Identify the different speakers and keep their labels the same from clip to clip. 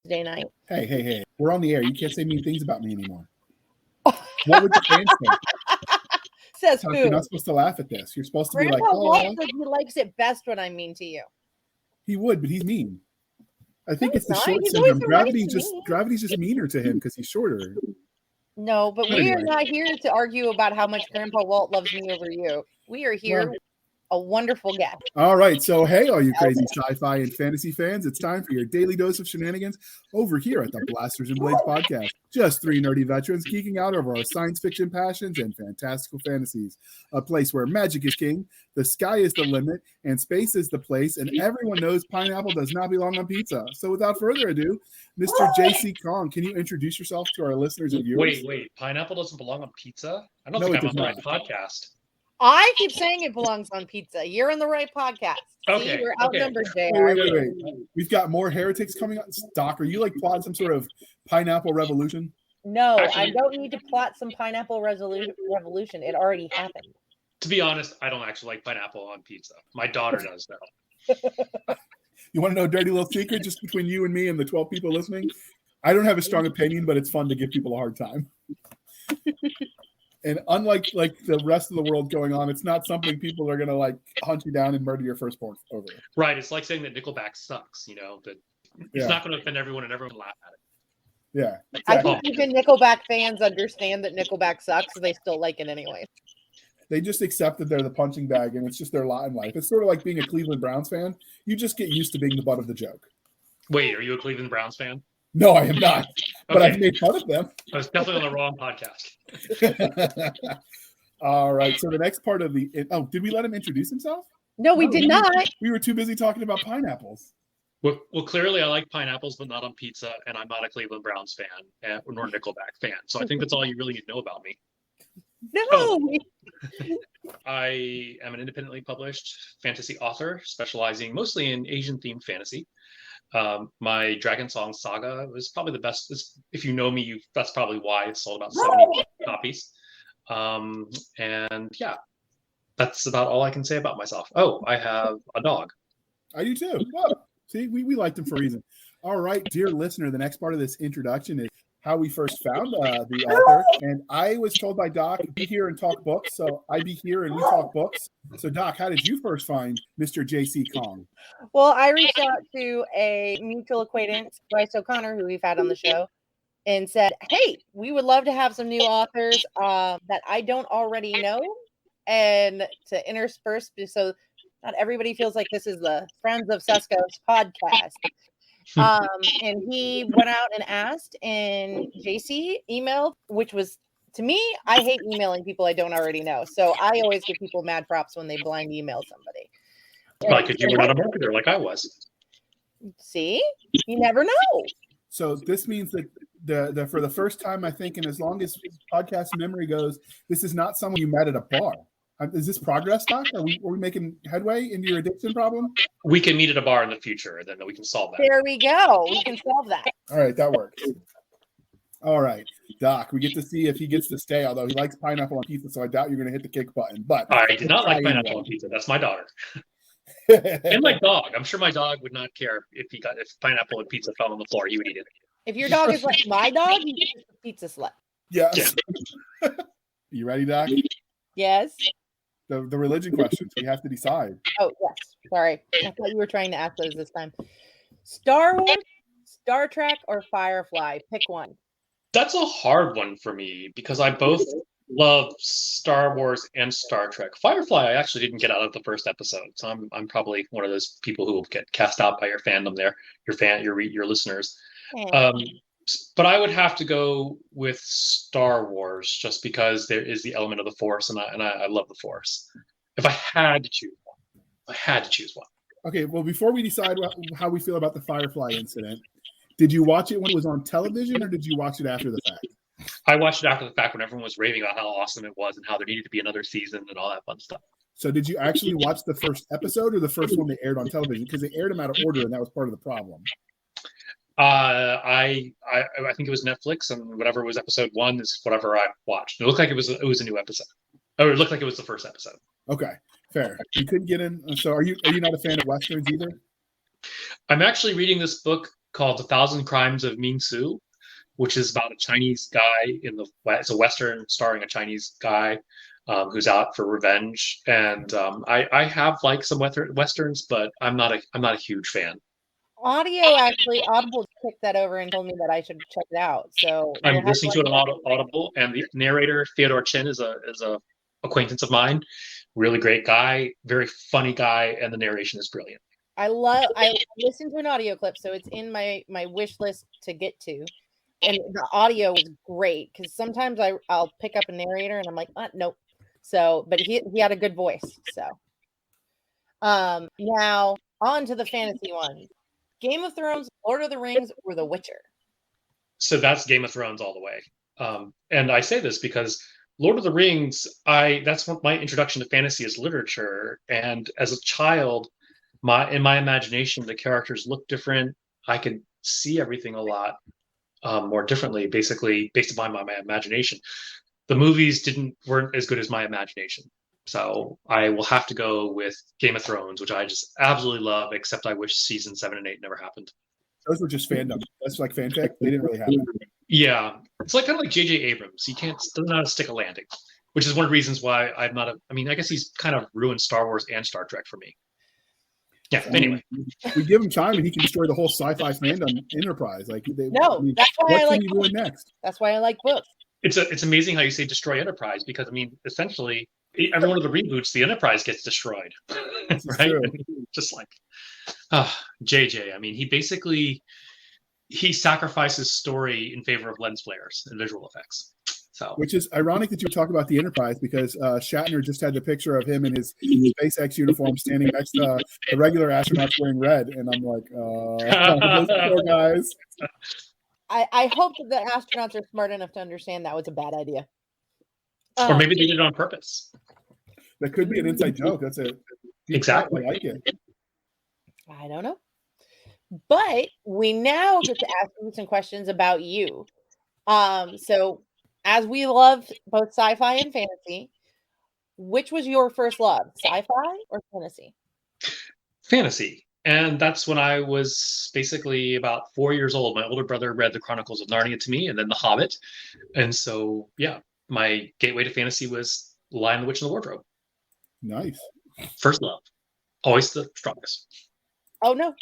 Speaker 1: Day night.
Speaker 2: Hey. We're on the air. You can't say mean things about me anymore. What would the fans think?
Speaker 1: Says
Speaker 2: Tuck,
Speaker 1: who?
Speaker 2: you're not supposed to laugh at this. You're supposed to
Speaker 1: Grandpa
Speaker 2: be like,
Speaker 1: Walt says he likes it best when I'm mean to you.
Speaker 2: He would, but he's mean. I think
Speaker 1: No,
Speaker 2: it's the
Speaker 1: he's not.
Speaker 2: short
Speaker 1: He's
Speaker 2: syndrome.
Speaker 1: always been
Speaker 2: Gravity's just meaner to him because he's shorter.
Speaker 1: No, but we
Speaker 2: Anyway.
Speaker 1: are not here to argue about how much Grandpa Walt loves me over you. We are here with a wonderful guest.
Speaker 2: All right, so hey, all you crazy sci-fi and fantasy fans, it's time for your daily dose of shenanigans over here at the Blasters and Blades podcast. Just three nerdy veterans geeking out over our science fiction passions and fantastical fantasies. A place where magic is king, the sky is the limit, and space is the place, and everyone knows pineapple does not belong on pizza. So without further ado, Mr. JC Kang, can you introduce yourself to our listeners and viewers?
Speaker 3: Wait, pineapple doesn't belong on pizza? I don't think I'm on the right podcast.
Speaker 1: I keep saying it belongs on pizza. You're in the right podcast.
Speaker 3: Okay.
Speaker 1: See, you're outnumbered, JR.
Speaker 2: Wait. We've got more heretics coming up. Doc, are you like plotting some sort of pineapple revolution?
Speaker 1: No,
Speaker 3: Actually,
Speaker 1: I don't need to plot some pineapple revolution. It already happened.
Speaker 3: To be honest, I don't actually like pineapple on pizza. My daughter does, though.
Speaker 2: You want to know a dirty little secret just between you and me and the 12 people listening? I don't have a strong opinion, but it's fun to give people a hard time. And unlike like the rest of the world going on, it's not something people are going to like hunt you down and murder your firstborn over.
Speaker 3: Right. It's like saying that Nickelback sucks, that it's not going to offend everyone and everyone will laugh at it.
Speaker 2: Yeah.
Speaker 1: Exactly. I think even Nickelback fans understand that Nickelback sucks, so they still like it anyway.
Speaker 2: They just accept that they're the punching bag and it's just their lot in life. It's sort of like being a Cleveland Browns fan. You just get used to being the butt of the joke.
Speaker 3: Wait, are you a Cleveland Browns fan?
Speaker 2: No, I am not. But
Speaker 3: Okay.
Speaker 2: I've made fun of them.
Speaker 3: I was definitely on the wrong podcast.
Speaker 2: All right. So the next part of the did we let him introduce himself?
Speaker 1: No, we did not.
Speaker 2: We were too busy talking about pineapples.
Speaker 3: Well, clearly I like pineapples, but not on pizza, and I'm not a Cleveland Browns fan nor Nickelback fan. So I think that's all you really need to know about me.
Speaker 1: No.
Speaker 3: I am an independently published fantasy author, specializing mostly in Asian-themed fantasy. My Dragon Song saga was probably the best. If you know me, that's probably why it sold about 70 copies. And yeah, that's about all I can say about myself. Oh, I have a dog.
Speaker 2: I do too. Well, see, we liked him for a reason. All right, dear listener, the next part of this introduction is how we first found the author. And I was told by Doc, be here and talk books. So I be here and we talk books. So Doc, how did you first find Mr. JC Kang?
Speaker 1: Well, I reached out to a mutual acquaintance, Bryce O'Connor, who we've had on the show, and said, hey, we would love to have some new authors that I don't already know and to intersperse so not everybody feels like this is the Friends of Cisca's podcast. And he went out and asked, and JC emailed, which was, to me, I hate emailing people I don't already know. So I always give people mad props when they blind email somebody.
Speaker 3: Like if you were not a marketer like I was.
Speaker 1: See? You never know.
Speaker 2: So this means that the for the first time, I think, and as long as podcast memory goes, this is not someone you met at a bar. Is this progress, Doc? Are we making headway into your addiction problem?
Speaker 3: We can meet at a bar in the future, and then we can solve that.
Speaker 1: There we go. We can solve that.
Speaker 2: All right, that works. All right, Doc, we get to see if he gets to stay, although he likes pineapple on pizza, so I doubt you're going to hit the kick button. But
Speaker 3: I did not like pineapple on pizza. That's my daughter. And my dog. I'm sure my dog would not care if pineapple and pizza fell on the floor. He would eat it.
Speaker 1: If your dog is like my dog, he's just a pizza slut.
Speaker 2: Yes. Yeah. You ready, Doc?
Speaker 1: Yes.
Speaker 2: The religion questions we have to decide.
Speaker 1: Oh, yes. Sorry. I thought you were trying to ask those this time. Star Wars, Star Trek, or Firefly? Pick one.
Speaker 3: That's a hard one for me because I both love Star Wars and Star Trek. Firefly, I actually didn't get out of the first episode, so I'm probably one of those people who will get cast out by your fandom there, your listeners. But I would have to go with Star Wars just because there is the element of the Force, and I love the Force. If I had to choose one.
Speaker 2: Okay, well, before we decide how we feel about the Firefly incident, did you watch it when it was on television, or did you watch it after the fact?
Speaker 3: I watched it after the fact when everyone was raving about how awesome it was and how there needed to be another season and all that fun stuff.
Speaker 2: So did you actually watch the first episode or the first one they aired on television? Because they aired them out of order, and that was part of the problem.
Speaker 3: I think it was Netflix, and whatever was episode 1 is whatever I watched. It looked like it was a new episode. Oh, it looked like it was the first episode.
Speaker 2: Okay, fair. You couldn't get in. So are you not a fan of Westerns either?
Speaker 3: I'm actually reading this book called 1,000 Crimes of Minsu, which is about a Chinese guy it's a Western starring a Chinese guy who's out for revenge. And I have liked some Westerns, but I'm not a huge fan.
Speaker 1: Audible picked that over and told me that I should check it out. So
Speaker 3: I'm listening to it on Audible, and the narrator Theodore Chin is a acquaintance of mine. Really great guy, very funny guy, and the narration is brilliant.
Speaker 1: I listened to an audio clip, so it's in my wish list to get to. And the audio was great because sometimes I'll pick up a narrator and I'm like, nope. So, but he had a good voice. So, now on to the fantasy ones: Game of Thrones, Lord of the Rings, or The Witcher.
Speaker 3: So that's Game of Thrones all the way. And I say this because Lord of the Rings, that's what my introduction to fantasy as literature. And as a child, in my imagination, the characters look different. I could see everything a lot more differently, basically based upon my imagination. The movies weren't as good as my imagination. So I will have to go with Game of Thrones, which I just absolutely love, except I wish season 7 and 8 never happened.
Speaker 2: Those were just fandom. That's like fanfic. They didn't really happen.
Speaker 3: Yeah. It's like kind of like J.J. Abrams. He doesn't know how to stick a landing, which is one of the reasons why I'm not I guess he's kind of ruined Star Wars and Star Trek for me. Yeah, anyway.
Speaker 2: We give him time and he can destroy the whole sci-fi fandom enterprise. That's why
Speaker 1: I like
Speaker 2: books. Next?
Speaker 1: That's why I like books.
Speaker 3: It's amazing how you say destroy Enterprise, because essentially every one of the reboots, the Enterprise gets destroyed. Right? Just like JJ. He sacrifices story in favor of lens flares and visual effects. So,
Speaker 2: which is ironic that you talk about the Enterprise, because Shatner just had the picture of him in his SpaceX uniform standing next to the regular astronauts wearing red, and I'm like, those poor guys.
Speaker 1: I hope that the astronauts are smart enough to understand that was a bad idea.
Speaker 3: Or maybe they did it on purpose.
Speaker 2: That could be an inside joke. That's
Speaker 3: exactly
Speaker 2: like it.
Speaker 1: I don't know. But we now get to ask you some questions about you. So as we love both sci-fi and fantasy, which was your first love, sci-fi or fantasy?
Speaker 3: Fantasy. And that's when I was basically about 4 years old. My older brother read the Chronicles of Narnia to me, and then The Hobbit. And so, yeah, my gateway to fantasy was Lion, the Witch, and the Wardrobe.
Speaker 2: Nice.
Speaker 3: First love. Always the strongest.
Speaker 1: Oh, no.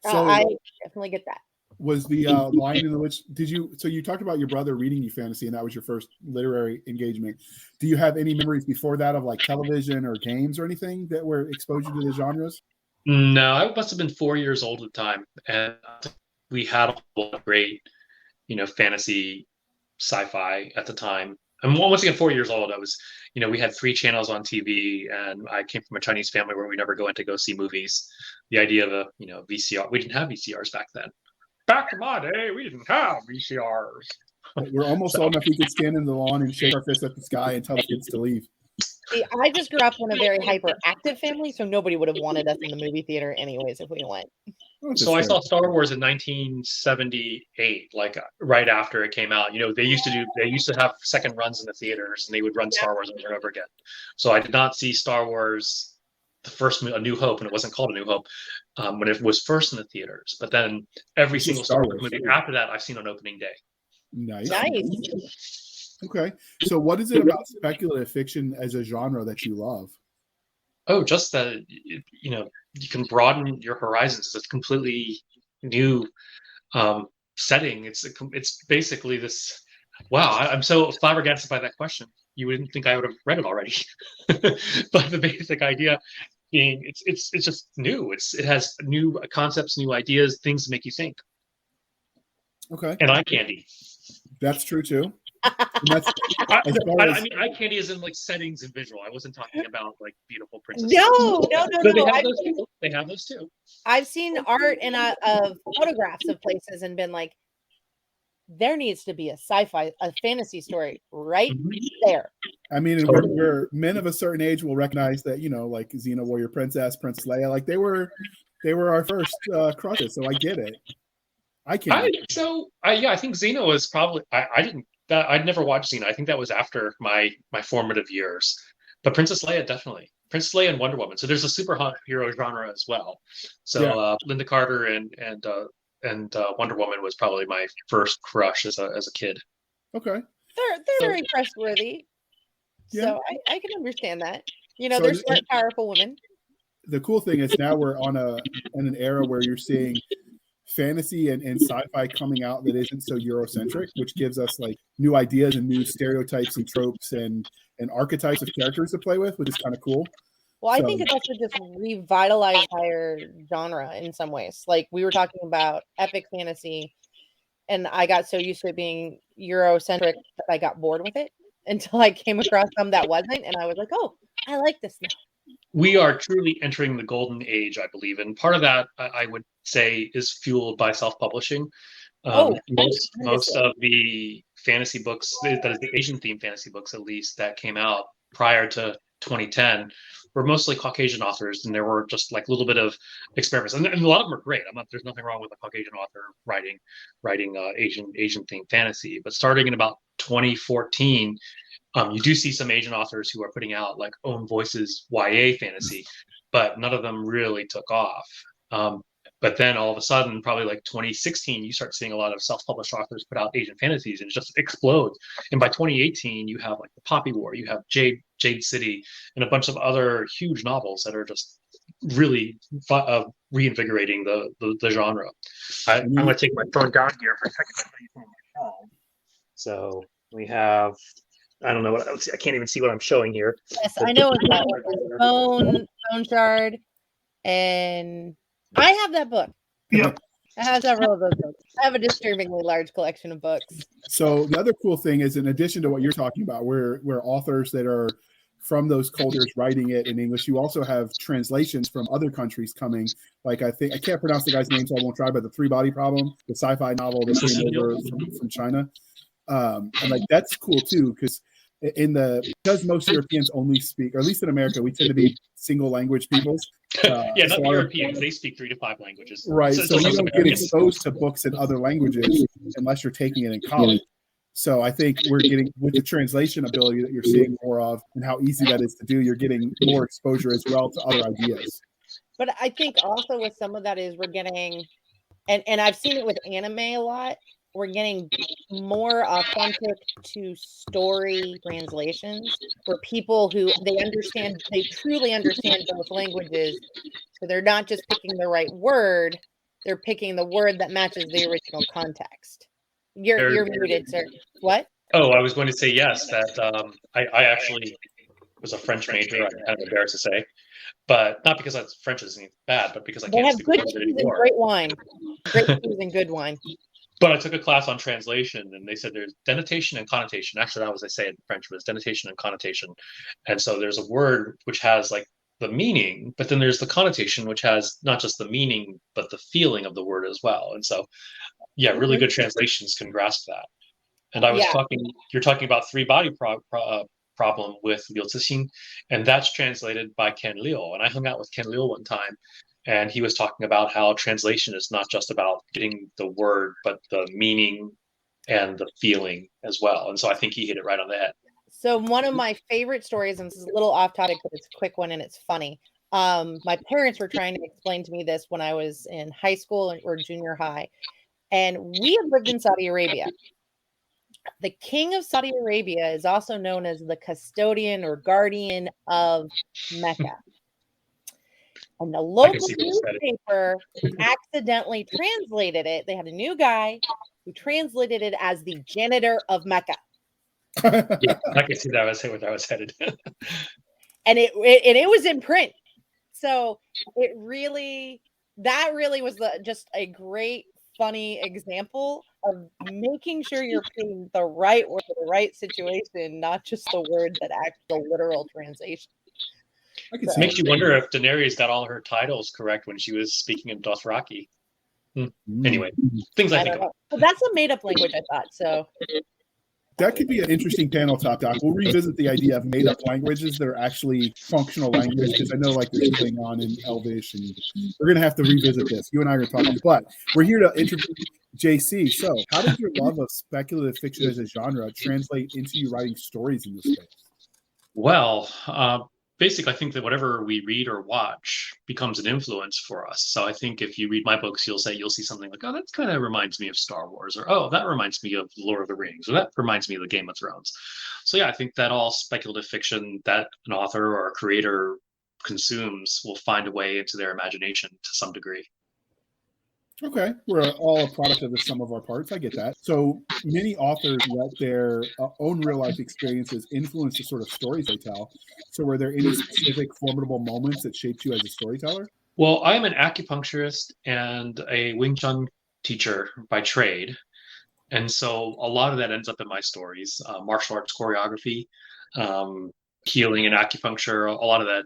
Speaker 2: So
Speaker 1: I definitely get that.
Speaker 2: Was the Lion and the Witch, so you talked about your brother reading you fantasy, and that was your first literary engagement. Do you have any memories before that of like television or games or anything that were exposed to the genres?
Speaker 3: No, I must have been 4 years old at the time, and we had a lot of great, fantasy, sci-fi at the time. And once again, 4 years old, I was, we had 3 channels on TV, and I came from a Chinese family where we never went to go see movies. The idea of a, VCR, we didn't have VCRs back then. Back in my day, we didn't have VCRs.
Speaker 2: We're almost old enough we could stand in the lawn and shake our fists at the sky and tell the kids to leave.
Speaker 1: See, I just grew up in a very hyperactive family, so nobody would have wanted us in the movie theater anyways if we went.
Speaker 3: So I saw Star Wars in 1978, like right after it came out. They used to have second runs in the theaters, and they would run Star Wars over and over again. So I did not see Star Wars, the first A New Hope, and it wasn't called A New Hope, when it was first in the theaters. But then every single Star Wars movie after that, I've seen on opening day.
Speaker 2: Nice. Okay. So what is it about speculative fiction as a genre that you love?
Speaker 3: Oh, just that, you can broaden your horizons. It's a completely new setting. It's basically this, wow, I'm so flabbergasted by that question. You wouldn't think I would have read it already. But the basic idea being, it's just new. It has new concepts, new ideas, things to make you think.
Speaker 2: Okay.
Speaker 3: And eye candy. That's
Speaker 2: true too.
Speaker 3: Eye candy is in like settings and visual. I wasn't talking about like beautiful princesses.
Speaker 1: No.
Speaker 3: They have those too.
Speaker 1: I've seen art and of photographs of places and been like, there needs to be a fantasy story right there.
Speaker 2: I mean, we're men of a certain age will recognize that, like Xena Warrior Princess, Princess Leia, like they were our first crushes. So I get it. I can't.
Speaker 3: I think Xena was probably. I'd never watched Xena. I think that was after my formative years. But Princess Leia, definitely. Princess Leia and Wonder Woman. So there's a superhero genre as well. So Linda Carter and Wonder Woman was probably my first crush as a kid.
Speaker 2: Okay.
Speaker 1: They're very trustworthy.
Speaker 2: Yeah.
Speaker 1: So I can understand that. You know,
Speaker 2: So
Speaker 1: they're smart, powerful women.
Speaker 2: The cool thing is now we're in an era where you're seeing fantasy and sci-fi coming out that isn't so Eurocentric, which gives us like new ideas and new stereotypes and tropes and archetypes of characters to play with, which is kind of cool.
Speaker 1: Well, I think it's also just revitalized higher genre in some ways. Like we were talking about epic fantasy, and I got so used to it being Eurocentric that I got bored with it until I came across some that wasn't, and I was like, oh, I like this now.
Speaker 3: We are truly entering the golden age, I believe, and part of that I would say is fueled by self-publishing. Most of the fantasy books, that is the Asian themed fantasy books at least, that came out prior to 2010 were mostly Caucasian authors, and there were just like a little bit of experiments, and a lot of them are great. There's nothing wrong with a Caucasian author writing Asian themed fantasy, but starting in about 2014, you do see some Asian authors who are putting out like own voices YA fantasy, but none of them really took off. But then all of a sudden, probably like 2016, you start seeing a lot of self-published authors put out Asian fantasies, and it just explodes. And by 2018, you have like the Poppy War, you have Jade City, and a bunch of other huge novels that are just really reinvigorating the genre. I'm going to take my phone down here for a second. So we have, I don't know what I can't even see what I'm showing here.
Speaker 1: Yes, I know it's that one. Phone shard, and I have that book.
Speaker 2: Yep.
Speaker 1: I have several of those books. I have a disturbingly large collection of books.
Speaker 2: So the other cool thing is, in addition to what you're talking about, where authors that are from those cultures writing it in English, you also have translations from other countries coming. Like I can't pronounce the guy's name, so I won't try. But the Three Body Problem, the sci-fi novel that came over from China, and like that's cool too, because most Europeans only speak, or at least in America, we tend to be single language peoples.
Speaker 3: Not Europeans. They speak 3 to 5 languages.
Speaker 2: Right. So you don't get exposed to books in other languages unless you're taking it in college. So I think we're getting, with the translation ability that you're seeing more of and how easy that is to do, you're getting more exposure as well to other ideas.
Speaker 1: But I think also with some of that is we're getting, and I've seen it with anime a lot, we're getting more authentic to story translations for people who they truly understand both languages. So they're not just picking the right word, they're picking the word that matches the original context. You're muted, sir. What?
Speaker 3: Oh, I was going to say yes, that I actually was a French major. I'm kind of embarrassed to say, but not because French isn't bad, but because I can't speak French anymore.
Speaker 1: And great wine. Great cheese and good wine.
Speaker 3: But I took a class on translation, and they said there's denotation and connotation. Actually, that was, they say in French, was denotation and connotation. And so there's a word which has like the meaning, but then there's the connotation, which has not just the meaning, but the feeling of the word as well. And so, yeah, really good translations can grasp that. And I was you're talking about Three Body Problem with Liu Cixin, and that's translated by Ken Liu. And I hung out with Ken Liu one time, and he was talking about how translation is not just about getting the word, but the meaning and the feeling as well. And so I think he hit it right on the head.
Speaker 1: So one of my favorite stories, and this is a little off topic, but it's a quick one and it's funny. My parents were trying to explain to me this when I was in high school or junior high. And we have lived in Saudi Arabia. The king of Saudi Arabia is also known as the custodian or guardian of Mecca. And the local newspaper accidentally translated it. They had a new guy who translated it as the janitor of Mecca.
Speaker 3: Yeah, I can see that. I was headed.
Speaker 1: And it was in print. So that really was just a great, funny example of making sure you're putting the right word for the right situation, not just the word that acts the literal translation.
Speaker 3: It makes you wonder if Daenerys got all her titles correct when she was speaking in Dothraki. Anyway, things I think about.
Speaker 1: Well, that's a made-up language, I thought. So
Speaker 2: that could be an interesting panel topic. We'll revisit the idea of made-up languages that are actually functional languages, because I know like there's Klingon and Elvish, and we're going to have to revisit this. You and I are going to talk, but we're here to introduce JC. So how did your love of speculative fiction as a genre translate into you writing stories in this space?
Speaker 3: Well, basically, I think that whatever we read or watch becomes an influence for us. So I think if you read my books, you'll see something like, oh, that kind of reminds me of Star Wars, or oh, that reminds me of Lord of the Rings, or that reminds me of the Game of Thrones. So yeah, I think that all speculative fiction that an author or a creator consumes will find a way into their imagination to some degree.
Speaker 2: Okay, we're all a product of the sum of our parts. I get that. So many authors let their own real life experiences influence the sort of stories they tell. So were there any specific formidable moments that shaped you as a storyteller?
Speaker 3: Well, I am an acupuncturist and a Wing Chun teacher by trade. And so a lot of that ends up in my stories. Martial arts choreography, healing and acupuncture, a lot of that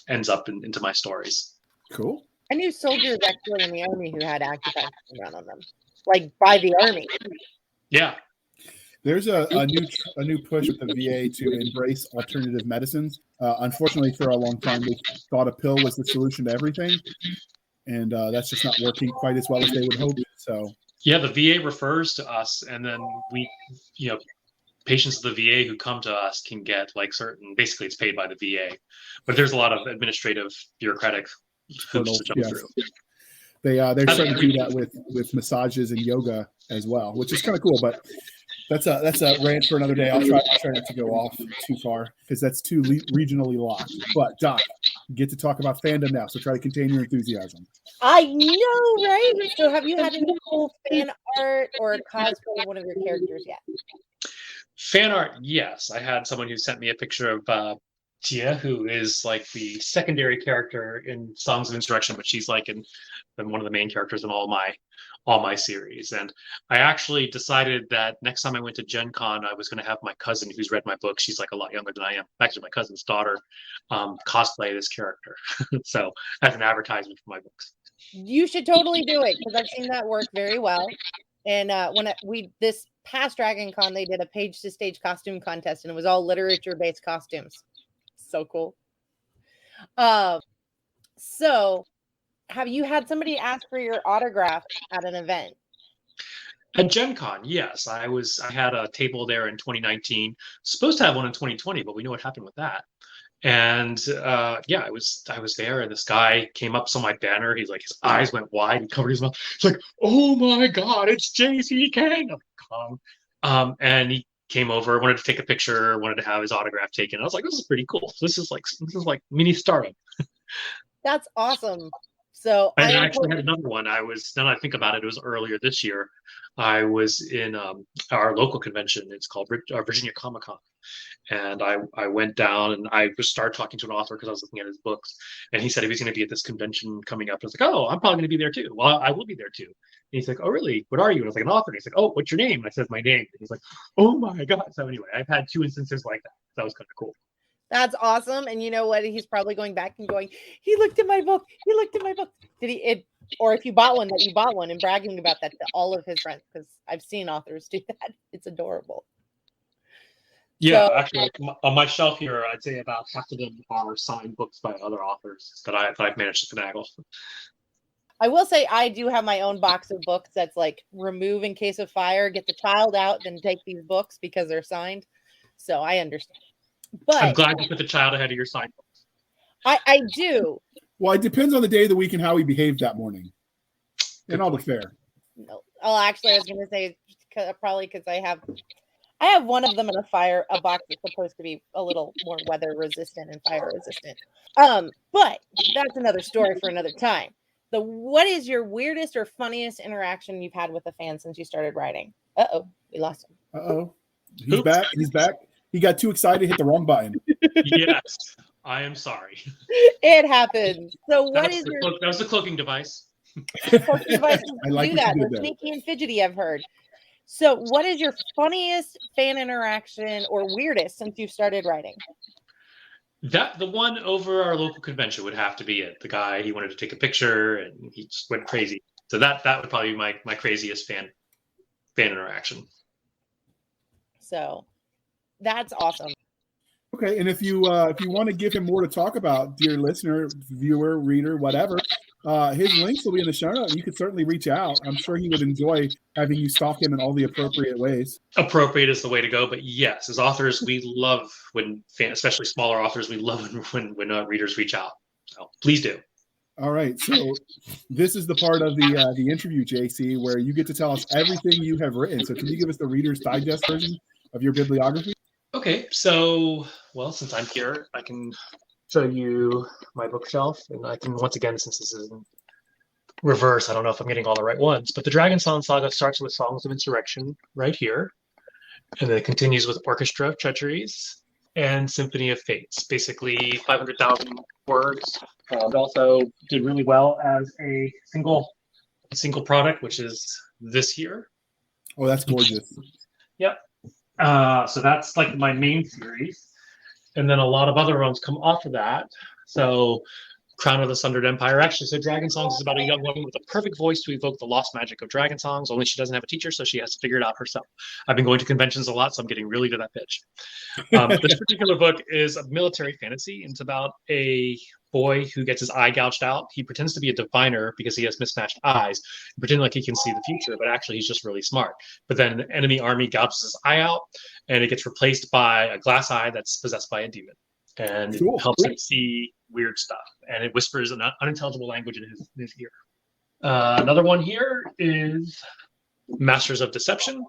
Speaker 3: ends up into my stories.
Speaker 2: Cool.
Speaker 1: I knew soldiers actually in the army who had acupuncture run on them, like by the army.
Speaker 3: Yeah.
Speaker 2: There's a new push with the VA to embrace alternative medicines. Unfortunately, for a long time, they thought a pill was the solution to everything, and that's just not working quite as well as they would hope. So
Speaker 3: yeah, the VA refers to us, and then we, patients of the VA who come to us can get like certain. Basically, it's paid by the VA, but there's a lot of administrative, bureaucratic hoops to jump through.
Speaker 2: They're starting to do that with massages and yoga as well, which is kind of cool. But that's a rant for another day. I'll try not to go off too far because that's too regionally locked. But Doc, you get to talk about fandom now, so try to contain your enthusiasm.
Speaker 1: I know, right? So have you had any cool fan art or cosplay of one of your characters yet?
Speaker 3: Fan art, yes. I had someone who sent me a picture of Tia, who is like the secondary character in Songs of Insurrection, but she's like in one of the main characters in all my series. And I actually decided that next time I went to Gen Con, I was going to have my cousin who's read my book. She's like a lot younger than I am. Actually, my cousin's daughter cosplay this character. So as an advertisement for my books.
Speaker 1: You should totally do it because I've seen that work very well. And this past Dragon Con, they did a page to stage costume contest, and it was all literature based costumes. So cool. So have you had somebody ask for your autograph at an event?
Speaker 3: At Gen Con, yes. I had a table there in 2019. Supposed to have one in 2020, but we know what happened with that. And I was there, and this guy came up, saw my banner. He's like, his eyes went wide, he covered his mouth. He's like, "Oh my God, it's JC Kang!" I'm like, and he came over, wanted to take a picture, wanted to have his autograph taken. I was like, "This is pretty cool. This is like mini stardom."
Speaker 1: That's awesome. So
Speaker 3: I actually had another one. Now that I think about it, it was earlier this year. I was in our local convention. It's called Virginia Comic Con. And I went down and I just started talking to an author because I was looking at his books. And he said he was going to be at this convention coming up. I was like, "Oh, I'm probably going to be there too." "Well, I will be there too." And he's like, "Oh, really? What are you?" And I was like, "An author." And he's like, "Oh, what's your name?" And I said my name. And he's like, "Oh my God." So anyway, I've had 2 instances like that. That was kind of cool.
Speaker 1: That's awesome. And you know what? He's probably going back and going, "He looked at my book. He looked at my book." Did he? Or if you bought one, that you bought one, and bragging about that to all of his friends, because I've seen authors do that. It's adorable.
Speaker 3: Yeah, so, actually, on my shelf here, I'd say about half of them are signed books by other authors that I've managed to finagle.
Speaker 1: I will say I do have my own box of books that's like remove in case of fire, get the child out, then take these books because they're signed. So I understand. But
Speaker 3: I'm glad you put the child ahead of your signed books.
Speaker 1: I do.
Speaker 2: Well, it depends on the day of the week and how he behaved that morning. And all the fair.
Speaker 1: No. Oh, actually, I was going to say probably because I have one of them in a box that's supposed to be a little more weather resistant and fire resistant. But that's another story for another time. What is your weirdest or funniest interaction you've had with a fan since you started writing? Uh-oh, we lost him.
Speaker 2: Uh-oh. He's back. He's back. He got too excited, hit the wrong button.
Speaker 3: Yes, I am sorry.
Speaker 1: It happens. So that
Speaker 3: was the cloaking device.
Speaker 1: Cloaking devices
Speaker 2: I like
Speaker 1: do that. They're sneaky and fidgety, I've heard. So what is your funniest fan interaction or weirdest since you've started writing?
Speaker 3: The one over our local convention would have to be it. The guy, he wanted to take a picture and he just went crazy. So that would probably be my craziest fan interaction.
Speaker 1: So that's awesome.
Speaker 2: Okay, and if you want to give him more to talk about, dear listener, viewer, reader, whatever, His links will be in the show note, and you could certainly reach out. I'm sure he would enjoy having you stalk him in all the appropriate ways.
Speaker 3: Appropriate is the way to go, but yes, as authors, we love especially smaller authors, we love when readers reach out. So please do.
Speaker 2: All right, so this is the part of the interview, JC, where you get to tell us everything you have written. So can you give us the Reader's Digest version of your bibliography?
Speaker 3: Okay, so, well, since I'm here, I can show you my bookshelf, and I can, once again, since this is in reverse, I don't know if I'm getting all the right ones, but the Dragon Song Saga starts with Songs of Insurrection right here, and then it continues with Orchestra of Treacheries and Symphony of Fates, basically 500,000 words. It also did really well as a single product, which is this here.
Speaker 2: Oh, that's gorgeous.
Speaker 3: Yep. So that's like my main series. And then a lot of other ones come off of that. So Crown of the Sundered Empire. Actually, so Dragon Songs is about a young woman with a perfect voice to evoke the lost magic of Dragon Songs, only she doesn't have a teacher, so she has to figure it out herself. I've been going to conventions a lot, so I'm getting really good at that pitch. This particular book is a military fantasy, and it's about a boy who gets his eye gouged out. He pretends to be a diviner because he has mismatched eyes, pretending like he can see the future, but actually he's just really smart. But then an enemy army gouges his eye out, and it gets replaced by a glass eye that's possessed by a demon. And
Speaker 2: Cool.
Speaker 3: It helps him see weird stuff. And it whispers an unintelligible language in his ear. Another one here is Masters of Deception.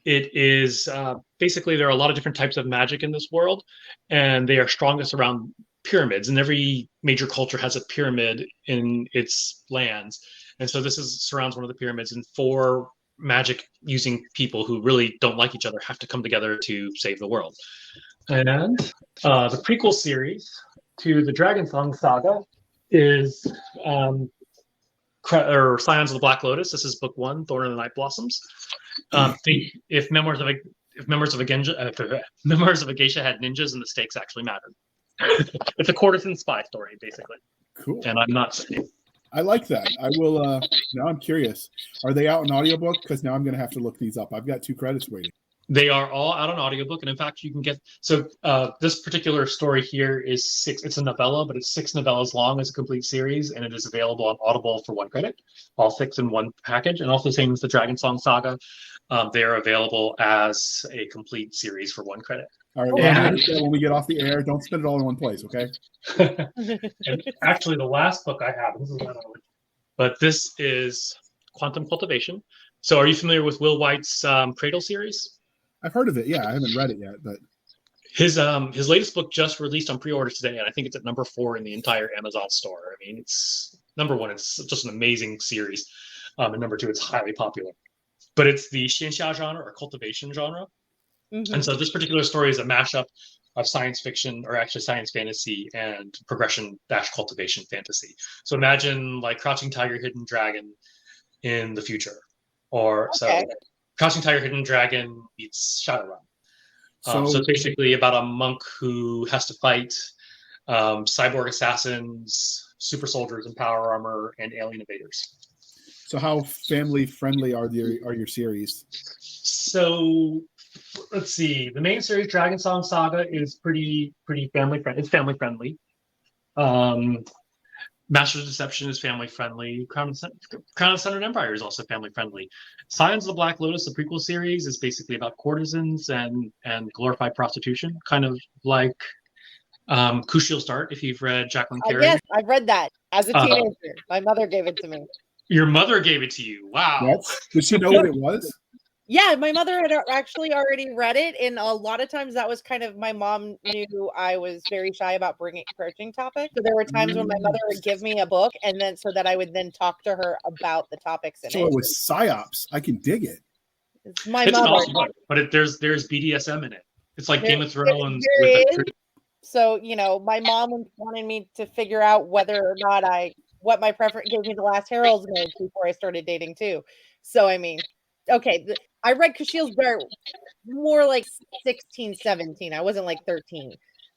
Speaker 3: It is basically there are a lot of different types of magic in this world, and they are strongest around pyramids. And every major culture has a pyramid in its lands. And so this surrounds one of the pyramids, and 4 magic using people who really don't like each other have to come together to save the world. And the prequel series to the Dragon Song Saga is Scions of the Black Lotus. This is book 1, Thorn and the Night Blossoms. If members of a geisha had ninjas, and the stakes actually mattered. It's a courtesan spy story, basically.
Speaker 2: Cool.
Speaker 3: And I'm not saying.
Speaker 2: I like that. I will. Now I'm curious. Are they out in audiobook? Because now I'm going to have to look these up. I've got 2 credits waiting.
Speaker 3: They are all out on audiobook, and in fact, you can get this particular story here is 6. It's a novella, but it's 6 novellas long as a complete series, and it is available on Audible for 1 credit, all 6 in one package. And also, same as the Dragon Song Saga, they are available as a complete series for 1 credit.
Speaker 2: All right. Well, when we get off the air, don't spend it all in one place, okay?
Speaker 3: And actually, the last book I have, but this is Quantum Cultivation. So, are you familiar with Will White's Cradle series?
Speaker 2: I've heard of it. Yeah, I haven't read it yet, but
Speaker 3: his latest book just released on pre-order today, and I think it's at number 4 in the entire Amazon store. I mean, it's number 1. It's just an amazing series, and number 2, it's highly popular. But it's the xianxia genre or cultivation genre, and so this particular story is a mashup of science fiction, or actually science fantasy, and progression-cultivation fantasy. So imagine like Crouching Tiger, Hidden Dragon in the future, or so. Crouching Tiger, Hidden Dragon meets Shadowrun. So it's basically about a monk who has to fight cyborg assassins, super soldiers in power armor, and alien invaders.
Speaker 2: So how family friendly are your series?
Speaker 3: So let's see. The main series, Dragon Song Saga, is pretty family friendly. It's family friendly. Masters of Deception is family friendly. Crown of the Sundered Empire is also family friendly. Scions of the Black Lotus, the prequel series, is basically about courtesans and glorified prostitution, kind of like Kushiel Start, if you've read Jacqueline Carey.
Speaker 1: Yes, I've read that as a teenager. My mother gave it to me.
Speaker 3: Your mother gave it to you. Wow.
Speaker 2: Did she know what it was?
Speaker 1: Yeah, my mother had actually already read it, and a lot of times that was kind of, my mom knew I was very shy about broaching topics. So there were times when my mother would give me a book, and then so that I would then talk to her about the topics in it.
Speaker 2: So it was psyops. I can dig it.
Speaker 1: It's my
Speaker 3: it's
Speaker 1: mother.
Speaker 3: An awesome book, but there's BDSM in it. It's like Game of Thrones.
Speaker 1: So my mom wanted me to figure out whether or not what my preference, gave me the last Herald's marriage before I started dating too. So I mean, okay. I read Kushiel's Dart more like 16, 17. I wasn't like 13.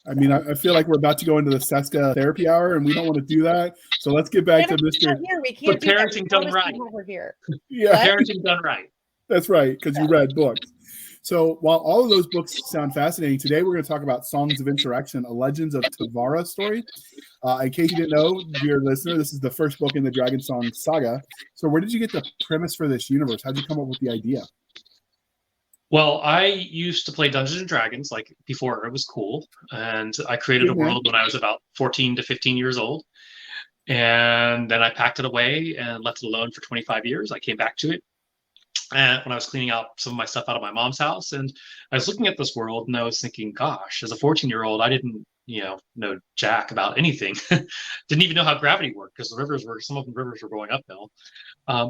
Speaker 2: I mean, I feel like we're about to go into the Cisca therapy hour, and we don't want to do that. So let's get back to Mr.
Speaker 3: But parenting done right.
Speaker 1: Here.
Speaker 2: Yeah,
Speaker 3: parenting done right.
Speaker 2: That's right, because you read books. So while all of those books sound fascinating, today we're going to talk about Songs of Insurrection, a Legends of Tavara story. In case you didn't know, dear listener, this is the first book in the Dragon Song saga. So where did you get the premise for this universe? How did you come up with the idea?
Speaker 3: Well, I used to play Dungeons and Dragons like before it was cool, and I created a world when I was about 14 to 15 years old. And then I packed it away and left it alone for 25 years. I came back to it and when I was cleaning out some of my stuff out of my mom's house, and I was looking at this world and I was thinking, gosh, as a 14-year-old, I didn't, know jack about anything. Didn't even know how gravity worked because some of the rivers were going uphill.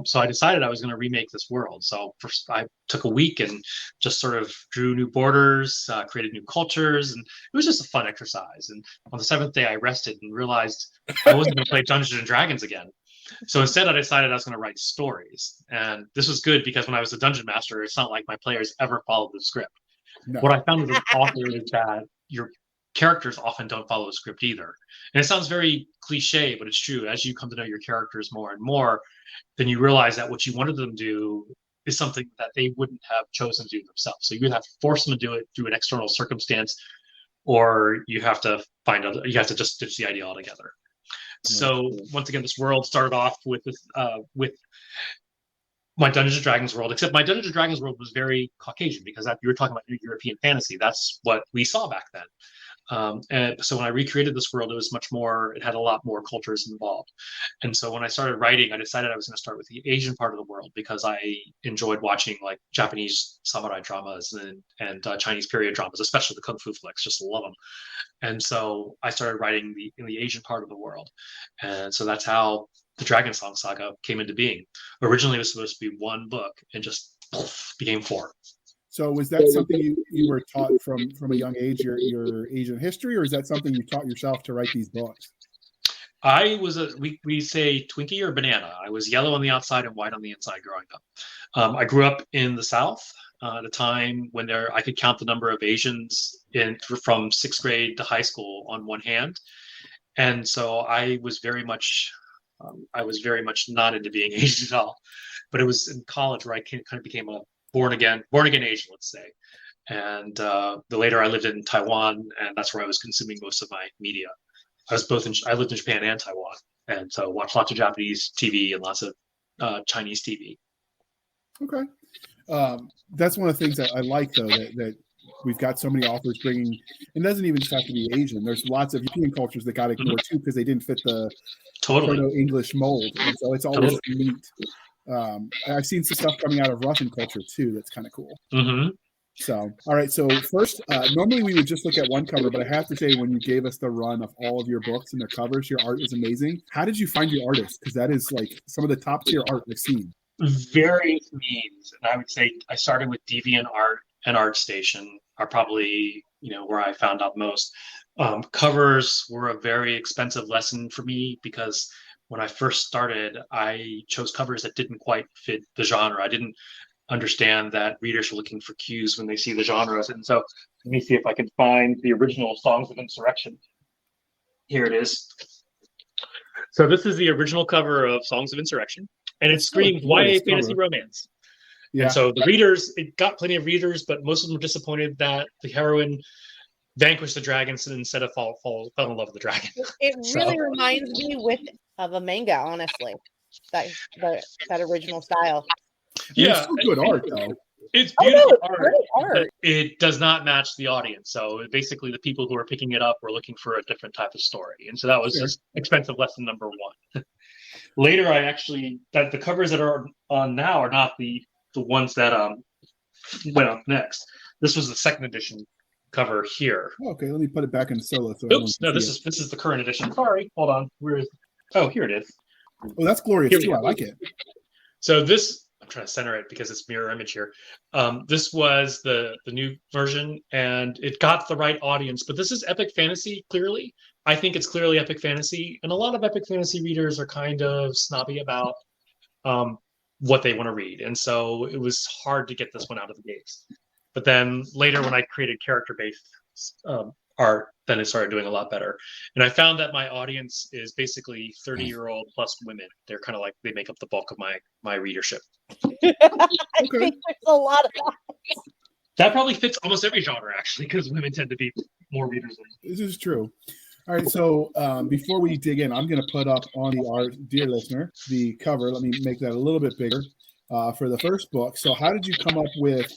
Speaker 3: So I decided I was going to remake this world. So first I took a week and just sort of drew new borders, created new cultures, and it was just a fun exercise. And on the 7th day, I rested and realized I wasn't going to play Dungeons and Dragons again. So instead, I decided I was going to write stories. And this was good because when I was a dungeon master, it's not like my players ever followed the script. No. What I found as an author is that your characters often don't follow the script either. And it sounds very cliche, but it's true. As you come to know your characters more and more, then you realize that what you wanted them to do is something that they wouldn't have chosen to do themselves. So you have to force them to do it through an external circumstance, or you have to just ditch the idea altogether. So once again, this world started off with my Dungeons and Dragons world, except my Dungeons and Dragons world was very Caucasian because you were talking about European fantasy. That's what we saw back then. And so when I recreated this world, it had a lot more cultures involved. And so when I started writing, I decided I was going to start with the Asian part of the world because I enjoyed watching like Japanese samurai dramas and Chinese period dramas, especially the Kung Fu flicks, just love them. And so I started writing in the Asian part of the world. And so that's how the Dragon Song saga came into being. Originally, it was supposed to be one book and just became 4.
Speaker 2: So was that something you were taught from a young age, your Asian history, or is that something you taught yourself to write these books?
Speaker 3: I was we say Twinkie or banana. I was yellow on the outside and white on the inside growing up. I grew up in the South at a time when I could count the number of Asians from 6th grade to high school on one hand. And so I was very much not into being Asian at all. But it was in college where I kind of became a born again Asian, let's say. And later I lived in Taiwan, and that's where I was consuming most of my media. I lived in Japan and Taiwan, and so watched lots of Japanese TV and lots of Chinese TV.
Speaker 2: Okay. That's one of the things that I like, though, that we've got so many authors bringing. It doesn't even just have to be Asian. There's lots of European cultures that got ignored too because they didn't fit the Proto-English mold, and so it's always neat. I've seen some stuff coming out of Russian culture too that's kind of cool.
Speaker 3: Mm-hmm.
Speaker 2: So, all right. So first, normally we would just look at one cover, but I have to say, when you gave us the run of all of your books and their covers, your art is amazing. How did you find your artists? Because that is like some of the top tier art I've seen.
Speaker 3: Various means, and I would say I started with DeviantArt and ArtStation are probably where I found out most. Covers were a very expensive lesson for me because when I first started, I chose covers that didn't quite fit the genre. I didn't understand that readers are looking for cues when they see the genres. And so let me see if I can find the original Songs of Insurrection. Here it is. So this is the original cover of Songs of Insurrection, and it screams YA fantasy romance. Yeah. And so the readers, it got plenty of readers, but most of them were disappointed that the heroine vanquished the dragons instead of fell in love with the dragon.
Speaker 1: It really reminds me of a manga, honestly. That original style.
Speaker 2: Yeah, it's good art though.
Speaker 3: It's beautiful art. It does not match the audience. So basically, the people who are picking it up were looking for a different type of story, and so that was just expensive lesson number 1. Later, the covers that are on now are not the ones that went up next. This was the 2nd edition cover here.
Speaker 2: Okay, let me put it back in solo.
Speaker 3: Oops, no, this is the current edition. Sorry, hold on. Where is? Oh, here it is.
Speaker 2: Oh, that's glorious too. I like it.
Speaker 3: So this, I'm trying to center it because it's mirror image here. This was the new version, and it got the right audience. But this is epic fantasy. Clearly, I think it's clearly epic fantasy, and a lot of epic fantasy readers are kind of snobby about what they want to read, and so it was hard to get this one out of the gates. But then later, when I created character-based art, then it started doing a lot better. And I found that my audience is basically 30-year-old plus women. They're kind of like, they make up the bulk of my readership.
Speaker 1: I think there's a lot of that.
Speaker 3: That probably fits almost every genre, actually, because women tend to be more readers.
Speaker 2: This is true. All right, so before we dig in, I'm going to put up on the art, dear listener, the cover. Let me make that a little bit bigger for the first book. So how did you come up with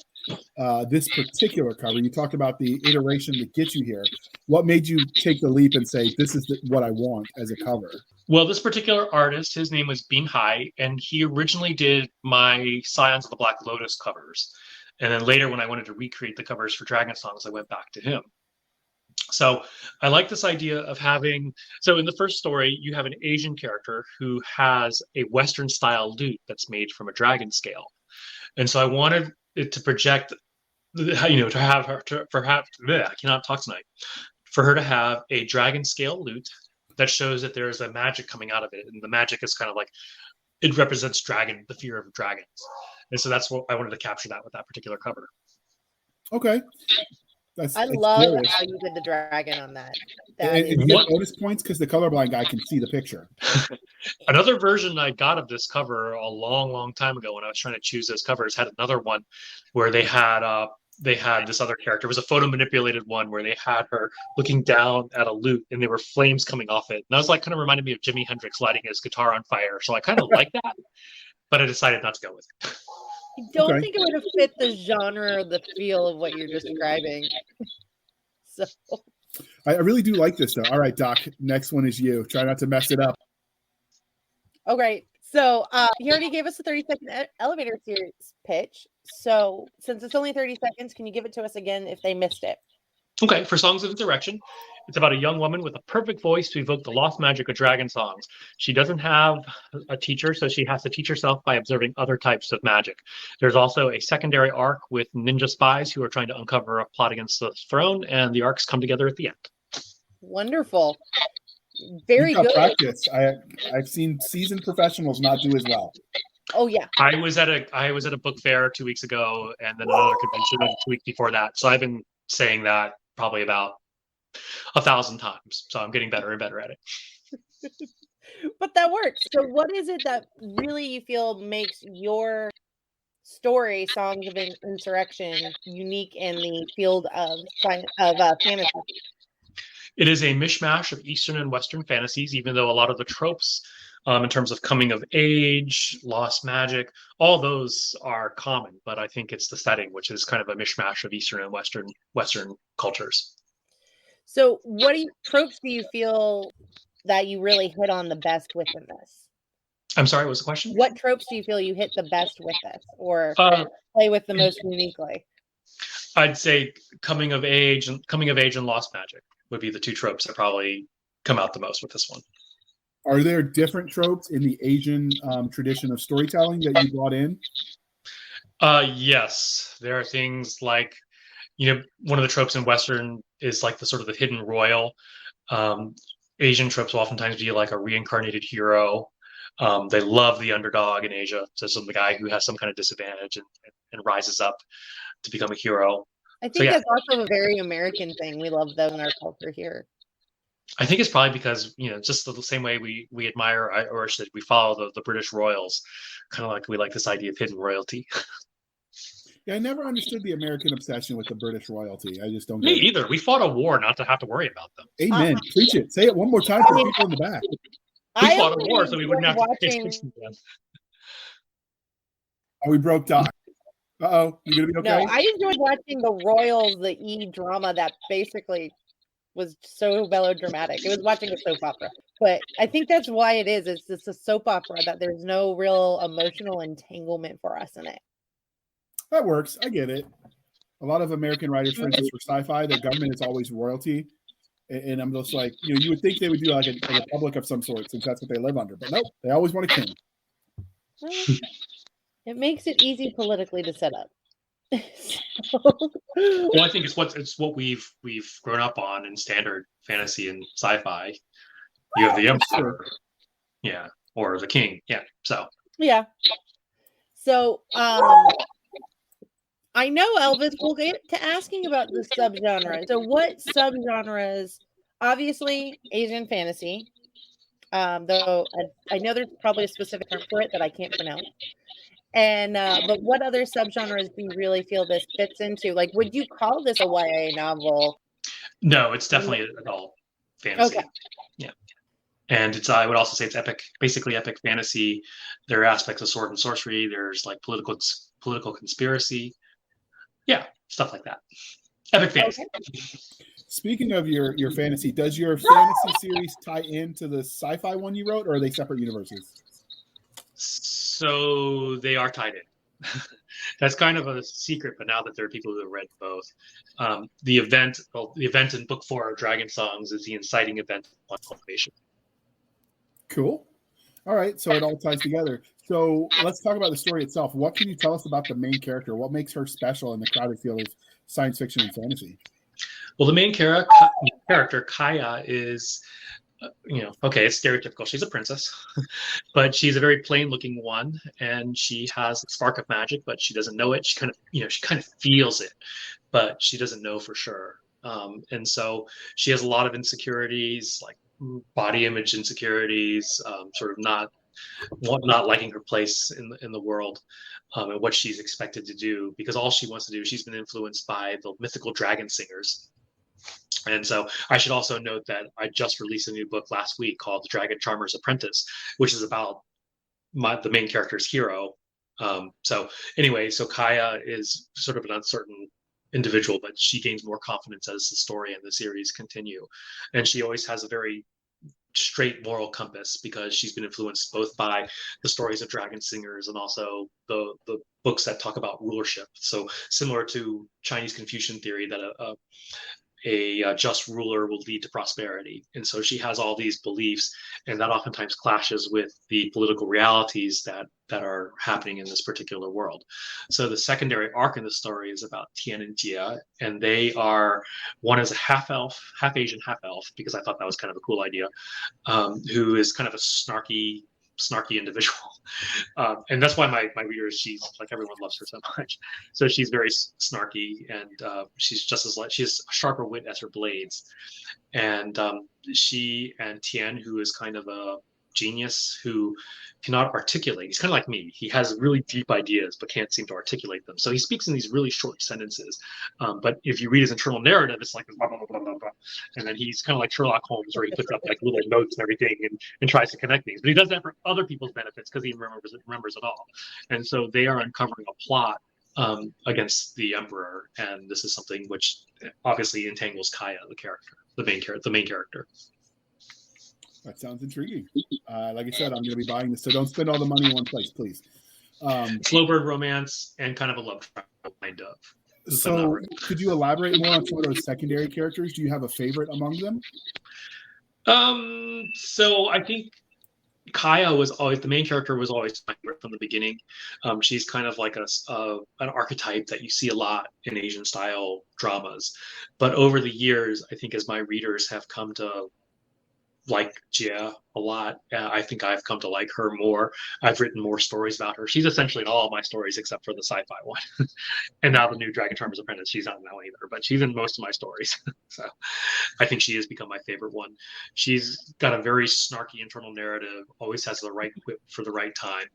Speaker 2: this particular cover? You talked about the iteration that gets you here. What made you take the leap and say, this is what I want as a cover?
Speaker 3: Well, this particular artist, his name was Bean Hai, and he originally did my Scions of the Black Lotus covers. And then later, when I wanted to recreate the covers for Dragon Songs, I went back to him. So I like this idea of having, so in the first story, you have an Asian character who has a Western style lute that's made from a dragon scale. And so I wanted it to project, to have her, I cannot talk tonight, for her to have a dragon scale lute that shows that there's a magic coming out of it. And the magic is kind of like, it represents dragon, the fear of dragons. And so that's what I wanted to capture that with that particular cover.
Speaker 2: Okay.
Speaker 1: I love how you did the dragon on that.
Speaker 2: And you get bonus points because the colorblind guy can see the picture.
Speaker 3: Another version I got of this cover a long, long time ago when I was trying to choose those covers had another one where they had this other character. It was a photo manipulated one where they had her looking down at a lute and there were flames coming off it. And that was like kind of reminded me of Jimi Hendrix lighting his guitar on fire. So I kind of like that, but I decided not to go with it.
Speaker 1: I don't think it would have fit the genre or the feel of what you're describing. So
Speaker 2: I really do like this, though. All right, Doc, next one is you. Try not to mess it up.
Speaker 1: Okay, so he already gave us a 30-second elevator series pitch. So since it's only 30 seconds, can you give it to us again if they missed it?
Speaker 3: Okay, for Songs of Insurrection, it's about a young woman with a perfect voice to evoke the lost magic of dragon songs. She doesn't have a teacher, so she has to teach herself by observing other types of magic. There's also a secondary arc with ninja spies who are trying to uncover a plot against the throne, and the arcs come together at the end.
Speaker 1: Wonderful. Very good.
Speaker 2: Practice. I've seen seasoned professionals not do as well.
Speaker 1: Oh yeah.
Speaker 3: I was at a book fair 2 weeks ago, and then another convention 2 weeks before that. So I've been saying that probably about 1,000 times. So I'm getting better and better at it.
Speaker 1: But that works. So what is it that really you feel makes your story, Songs of Insurrection, unique in the field of fantasy?
Speaker 3: It is a mishmash of Eastern and Western fantasies, even though a lot of the tropes in terms of coming of age, lost magic, all those are common. But I think it's the setting, which is kind of a mishmash of Eastern and Western cultures.
Speaker 1: So what tropes do you feel that you really hit on the best within this?
Speaker 3: I'm sorry, what was the question?
Speaker 1: What tropes do you feel you hit the best with this or play with the most uniquely?
Speaker 3: I'd say coming of age and lost magic would be the two tropes that probably come out the most with this one.
Speaker 2: Are there different tropes in the Asian tradition of storytelling that you brought in?
Speaker 3: Yes, there are things like, one of the tropes in Western is like the sort of the hidden royal. Asian tropes will oftentimes be like a reincarnated hero. They love the underdog in Asia. So the guy who has some kind of disadvantage and rises up to become a hero.
Speaker 1: I think that's also a very American thing. We love them in our culture here.
Speaker 3: I think it's probably because, just the same way we admire, or should we follow the British royals, kind of like we like this idea of hidden royalty.
Speaker 2: Yeah, I never understood the American obsession with the British royalty. I just don't
Speaker 3: get it. Me either. We fought a war not to have to worry about them.
Speaker 2: Amen. Preach it. Say it one more time for the people in the back.
Speaker 3: We fought a war so we wouldn't have to pay attention to them.
Speaker 2: Oh, we broke Doc. Uh-oh. You going to be okay?
Speaker 1: No, I enjoyed watching the Royals, the E-drama that basically was so melodramatic. It was watching a soap opera. But I think that's why it is. It's just a soap opera that there's no real emotional entanglement for us in it.
Speaker 2: That works. I get it. A lot of American writers, for instance, for sci-fi, the government is always royalty. And I'm just like, you would think they would do like a republic of some sort since that's what they live under. But nope, they always want a king.
Speaker 1: It makes it easy politically to set up.
Speaker 3: Well, I think it's what we've grown up on in standard fantasy and sci-fi. You have the emperor, yeah, or the king, yeah. So
Speaker 1: I know Elvis will get to asking about the subgenre. So what subgenres? Obviously, Asian fantasy. Though I know there's probably a specific term for it that I can't pronounce. And but what other subgenres do you really feel this fits into? Like, would you call this a YA novel?
Speaker 3: No, it's definitely adult fantasy.
Speaker 1: Okay.
Speaker 3: Yeah. And it's, I would also say it's epic, basically epic fantasy. There are aspects of sword and sorcery. There's like political conspiracy. Yeah, stuff like that. Epic fantasy.
Speaker 1: Okay.
Speaker 2: Speaking of your fantasy, does your fantasy series tie into the sci-fi one you wrote, or are they separate universes?
Speaker 3: So they are tied in. That's kind of a secret, but now that there are people who have read both, the event in book 4 of Dragon Songs is the inciting event on cultivation.
Speaker 2: Cool. All right, so it all ties together. So let's talk about the story itself. What can you tell us about the main character? What makes her special in the crowded field of science fiction and fantasy?
Speaker 3: Well, the main character, Kaya, is, okay, it's stereotypical. She's a princess, but she's a very plain-looking one, and she has a spark of magic, but she doesn't know it. She kind of feels it, but she doesn't know for sure. And so she has a lot of insecurities, like body image insecurities, sort of not liking her place in the world, and what she's expected to do, because all she wants to do, she's been influenced by the mythical dragon singers. And so I should also note that I just released a new book last week called The Dragon Charmer's Apprentice, which is about the main character's hero. So Kaya is sort of an uncertain individual, but she gains more confidence as the story and the series continue. And she always has a very straight moral compass, because she's been influenced both by the stories of dragon singers and also the books that talk about rulership. So similar to Chinese Confucian theory that a just ruler will lead to prosperity. And so she has all these beliefs, and that oftentimes clashes with the political realities that are happening in this particular world. So the secondary arc in the story is about Tian and Jia, and they are, one is a half elf, half Asian, half elf, because I thought that was kind of a cool idea, who is kind of a snarky individual. And that's why my readers, she's like, everyone loves her so much. So she's very snarky, and she's just she has a sharper wit as her blades. And she and Tian, who is kind of a genius who cannot articulate. He's kind of like me. He has really deep ideas, but can't seem to articulate them. So he speaks in these really short sentences. But if you read his internal narrative, it's like blah, blah, blah, blah, blah. And then he's kind of like Sherlock Holmes, where he puts up like little notes and everything and tries to connect things. But he does that for other people's benefits, because he remembers it all. And so they are uncovering a plot against the emperor. And this is something which obviously entangles Kaya, the main character.
Speaker 2: That sounds intriguing. Like I said, I'm going to be buying this, so don't spend all the money in one place, please.
Speaker 3: Slow burn romance and kind of a love triangle, kind of.
Speaker 2: So could you elaborate more on some of those secondary characters? Do you have a favorite among them?
Speaker 3: So I think Kaya was always, the main character was always my favorite from the beginning. She's kind of like an archetype that you see a lot in Asian style dramas. But over the years, I think as my readers have come to like Jia a lot, I think I've come to like her more. I've written more stories about her. She's essentially in all of my stories except for the sci-fi one. And now the new Dragon Charmer's Apprentice, she's not in that one either, but she's in most of my stories. So I think she has become my favorite one. She's got a very snarky internal narrative, always has the right whip for the right time.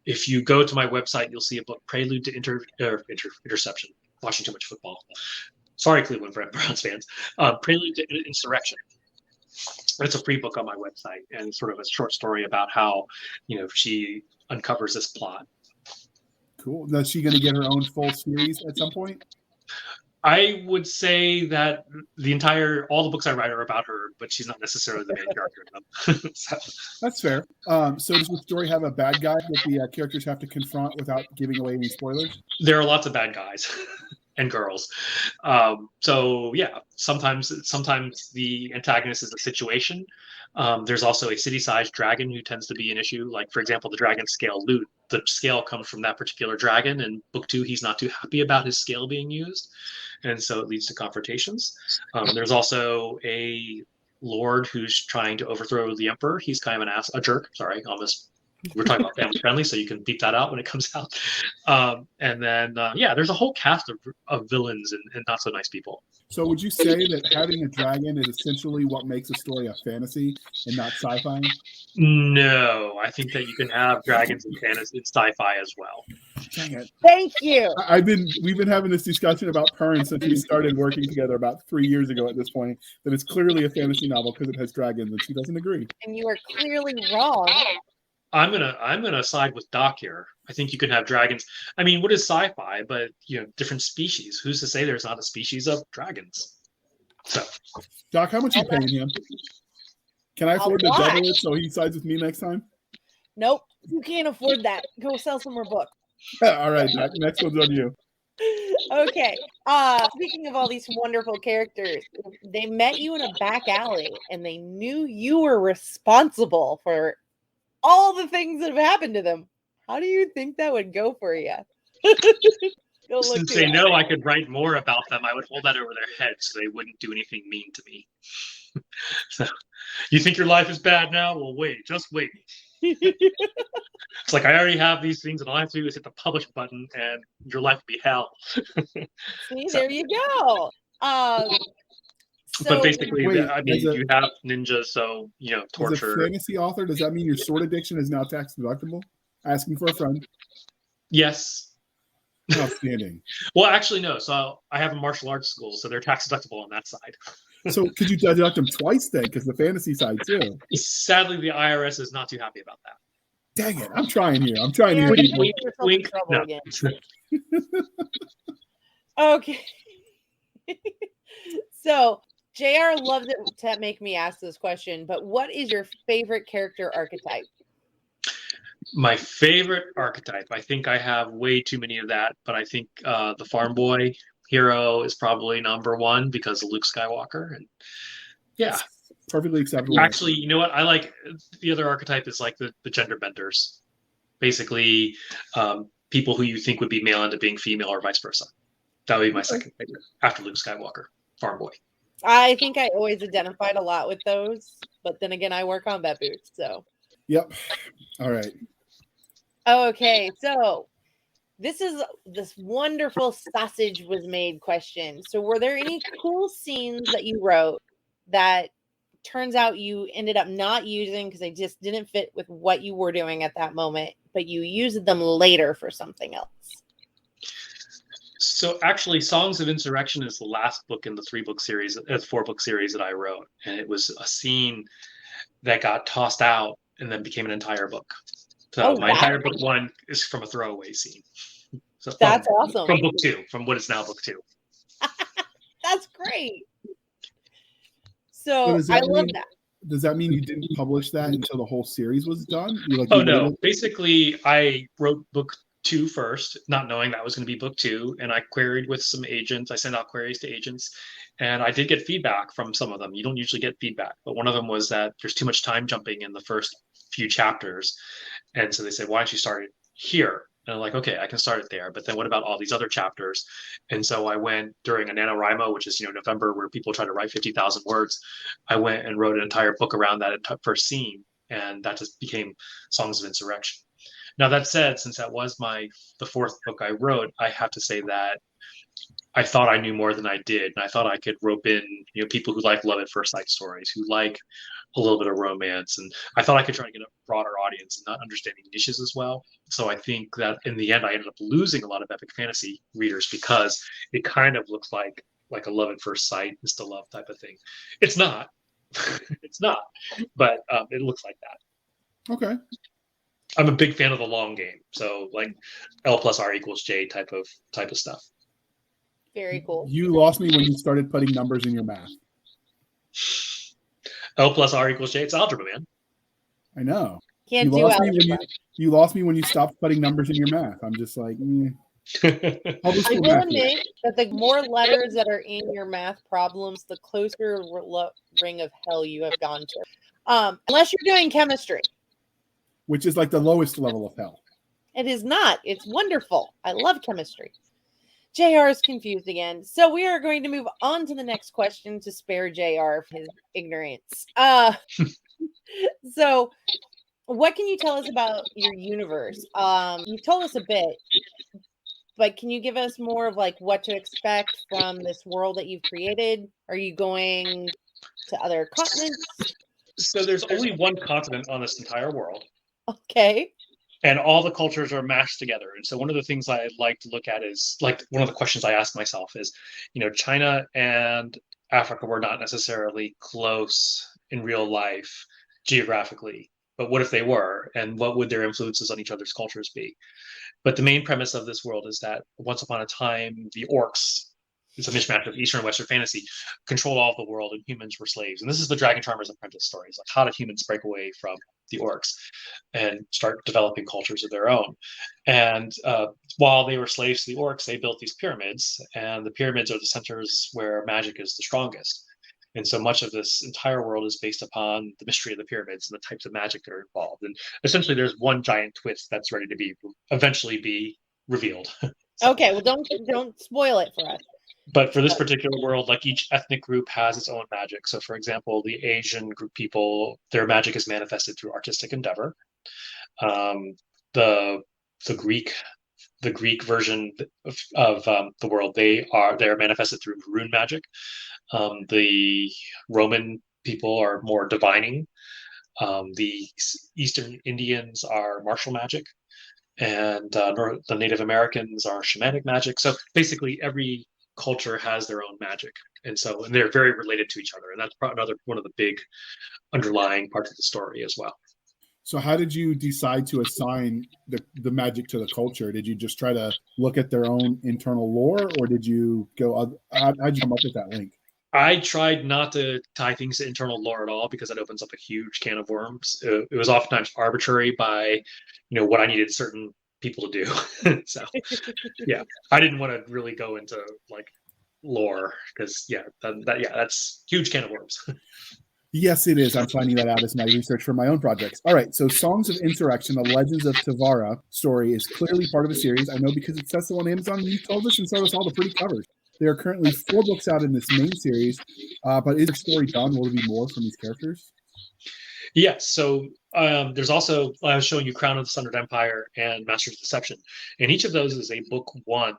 Speaker 3: If you go to my website, you'll see a book, Prelude to Interception. Watching too much football. Sorry, Cleveland Browns fans. Prelude to Insurrection. It's a free book on my website, and sort of a short story about how, she uncovers this plot.
Speaker 2: Cool. Now, is she going to get her own full series at some point?
Speaker 3: I would say that all the books I write are about her, but she's not necessarily the main character in them. So.
Speaker 2: That's fair. So does the story have a bad guy that the characters have to confront without giving away any spoilers?
Speaker 3: There are lots of bad guys. And girls. So yeah, sometimes the antagonist is a situation. There's also a city-sized dragon who tends to be an issue. Like, for example, the dragon scale loot. The scale comes from that particular dragon. In book 2, he's not too happy about his scale being used. And so it leads to confrontations. There's also a lord who's trying to overthrow the emperor. He's kind of a jerk. Sorry, almost We're talking about family friendly, so you can beep that out when it comes out. And then, there's a whole cast of villains and not so nice people.
Speaker 2: So would you say that having a dragon is essentially what makes a story a fantasy and not sci-fi?
Speaker 3: No, I think that you can have dragons in fantasy and sci-fi as well.
Speaker 2: Dang it.
Speaker 1: Thank you.
Speaker 2: We've been having this discussion about Pern since we started working together about 3 years ago at this point, that it's clearly a fantasy novel because it has dragons, and she doesn't agree.
Speaker 1: And you are clearly wrong.
Speaker 3: I'm gonna side with Doc here. I think you can have dragons. I mean, what is sci-fi? But different species. Who's to say there's not a species of dragons? So,
Speaker 2: Doc, how much are you paying him? Can I afford to double it so he sides with me next time?
Speaker 1: Nope, you can't afford that. Go sell some more books.
Speaker 2: All right, Doc, next one's on you.
Speaker 1: Okay. Speaking of all these wonderful characters, they met you in a back alley and they knew you were responsible for all the things that have happened to them. How do you think that would go for you?
Speaker 3: Since they know I could write more about them, I would hold that over their heads so they wouldn't do anything mean to me. So, you think your life is bad now? Well, wait, just wait. It's like I already have these things, and all I have to do is hit the publish button, and your life will be hell.
Speaker 1: See, there you go.
Speaker 3: But basically, you have ninjas, so torture.
Speaker 2: As a fantasy author, does that mean your sword addiction is now tax deductible? Asking for a friend.
Speaker 3: Yes.
Speaker 2: Outstanding.
Speaker 3: Well, actually, no. So I have a martial arts school, so they're tax deductible on that side.
Speaker 2: So could you deduct them twice then? Because the fantasy side too.
Speaker 3: Sadly, the IRS is not too happy about that.
Speaker 2: Dang it! I'm trying here.
Speaker 3: Wink. No.
Speaker 1: Okay. So JR loves it to make me ask this question, but what is your favorite character archetype?
Speaker 3: My favorite archetype. I think I have way too many of that, but I think the farm boy hero is probably number one because of Luke Skywalker. And yeah.
Speaker 2: Perfectly acceptable.
Speaker 3: Actually, you know what? I like the other archetype is like the gender benders. Basically, people who you think would be male into being female or vice versa. That would be my second favorite after Luke Skywalker, farm boy.
Speaker 1: I think I always identified a lot with those, but then again, I wear combat boots, so.
Speaker 2: Yep. All right.
Speaker 1: Okay, so this wonderful sausage was made question. So were there any cool scenes that you wrote that turns out you ended up not using because they just didn't fit with what you were doing at that moment, but you used them later for something else?
Speaker 3: So actually, Songs of Insurrection is the last book in the 4-book series that I wrote. And it was a scene that got tossed out and then became an entire book. So my entire book one is from a throwaway scene. So
Speaker 1: that's awesome.
Speaker 3: From book 2, from what is now book 2.
Speaker 1: That's great. So I love that.
Speaker 2: Does that mean you didn't publish that until the whole series was done?
Speaker 3: No. Basically, I wrote book 2 first, not knowing that was going to be book 2. And I queried with some agents. I sent out queries to agents. And I did get feedback from some of them. You don't usually get feedback. But one of them was that there's too much time jumping in the first few chapters. And so they said, why don't you start it here? And I'm like, okay, I can start it there. But then what about all these other chapters? And so I went during a NaNoWriMo, which is, November, where people try to write 50,000 words. I went and wrote an entire book around that first scene. And that just became Songs of Insurrection. Now, that said, since that was the 4th book I wrote, I have to say that I thought I knew more than I did. And I thought I could rope in, people who like love at first sight stories, who like a little bit of romance. And I thought I could try to get a broader audience and not understanding niches as well. So I think that in the end, I ended up losing a lot of epic fantasy readers because it kind of looks like a love at first sight, insta love type of thing. It's not. It's not. But it looks like that.
Speaker 2: Okay.
Speaker 3: I'm a big fan of the long game. So like L plus R equals J type of stuff.
Speaker 1: Very cool.
Speaker 2: You lost me when you started putting numbers in your math.
Speaker 3: L plus R equals J. It's algebra, man.
Speaker 2: I know.
Speaker 1: You
Speaker 2: lost me when you stopped putting numbers in your math. I'm just like,
Speaker 1: I will admit that the more letters that are in your math problems, the closer ring of hell you have gone to. Unless you're doing chemistry.
Speaker 2: Which is like the lowest level of hell.
Speaker 1: It is not. It's wonderful. I love chemistry. JR is confused again. So we are going to move on to the next question to spare JR his ignorance. So what can you tell us about your universe? You've told us a bit, but can you give us more of like what to expect from this world that you've created? Are you going to other continents?
Speaker 3: So there's only one continent on this entire world,
Speaker 1: Okay.
Speaker 3: and all the cultures are mashed together. And so one of the things I like to look at is, like, one of the questions I ask myself is, China and Africa were not necessarily close in real life geographically, but what if they were, and what would their influences on each other's cultures be? But the main premise of this world is that once upon a time, the orcs, it's a mishmash of Eastern and Western fantasy, controlled all of the world, and humans were slaves. And this is the Dragon Charmer's apprentice stories. Like, how did humans break away from the orcs and start developing cultures of their own? And while they were slaves to the orcs, they built these pyramids, and the pyramids are the centers where magic is the strongest. And so much of this entire world is based upon the mystery of the pyramids and the types of magic that are involved. And essentially, there's one giant twist that's ready to be eventually be revealed.
Speaker 1: Okay, well, don't spoil it for us.
Speaker 3: But for this particular world, like, each ethnic group has its own magic. So, for example, the Asian group people, their magic is manifested through artistic endeavor. The Greek version of the world, they're manifested through rune magic. The Roman people are more divining. The Eastern Indians are martial magic, and the Native Americans are shamanic magic. So basically, every culture has their own magic, and they're very related to each other, and that's another one of the big underlying parts of the story as well.
Speaker 2: So how did you decide to assign the magic to the culture? Did you just try to look at their own internal lore, or did you go, how'd you come up with that link?
Speaker 3: I tried not to tie things to internal lore at all, because that opens up a huge can of worms. It was oftentimes arbitrary by, what I needed certain people to do. So, yeah, I didn't want to really go into like lore, because that's huge can of worms.
Speaker 2: Yes, it is. I'm finding that out as my research for my own projects. All right, so Songs of Insurrection, The Legends of Tavara story is clearly part of a series. I know because it's accessible on Amazon. You told us and showed us all the pretty covers. There are currently 4 books out in this main series, but is the story done? Will there be more from these characters?
Speaker 3: Yes. So there's also, I was showing you Crown of the Sundered Empire and Masters of Deception, and each of those is a book 1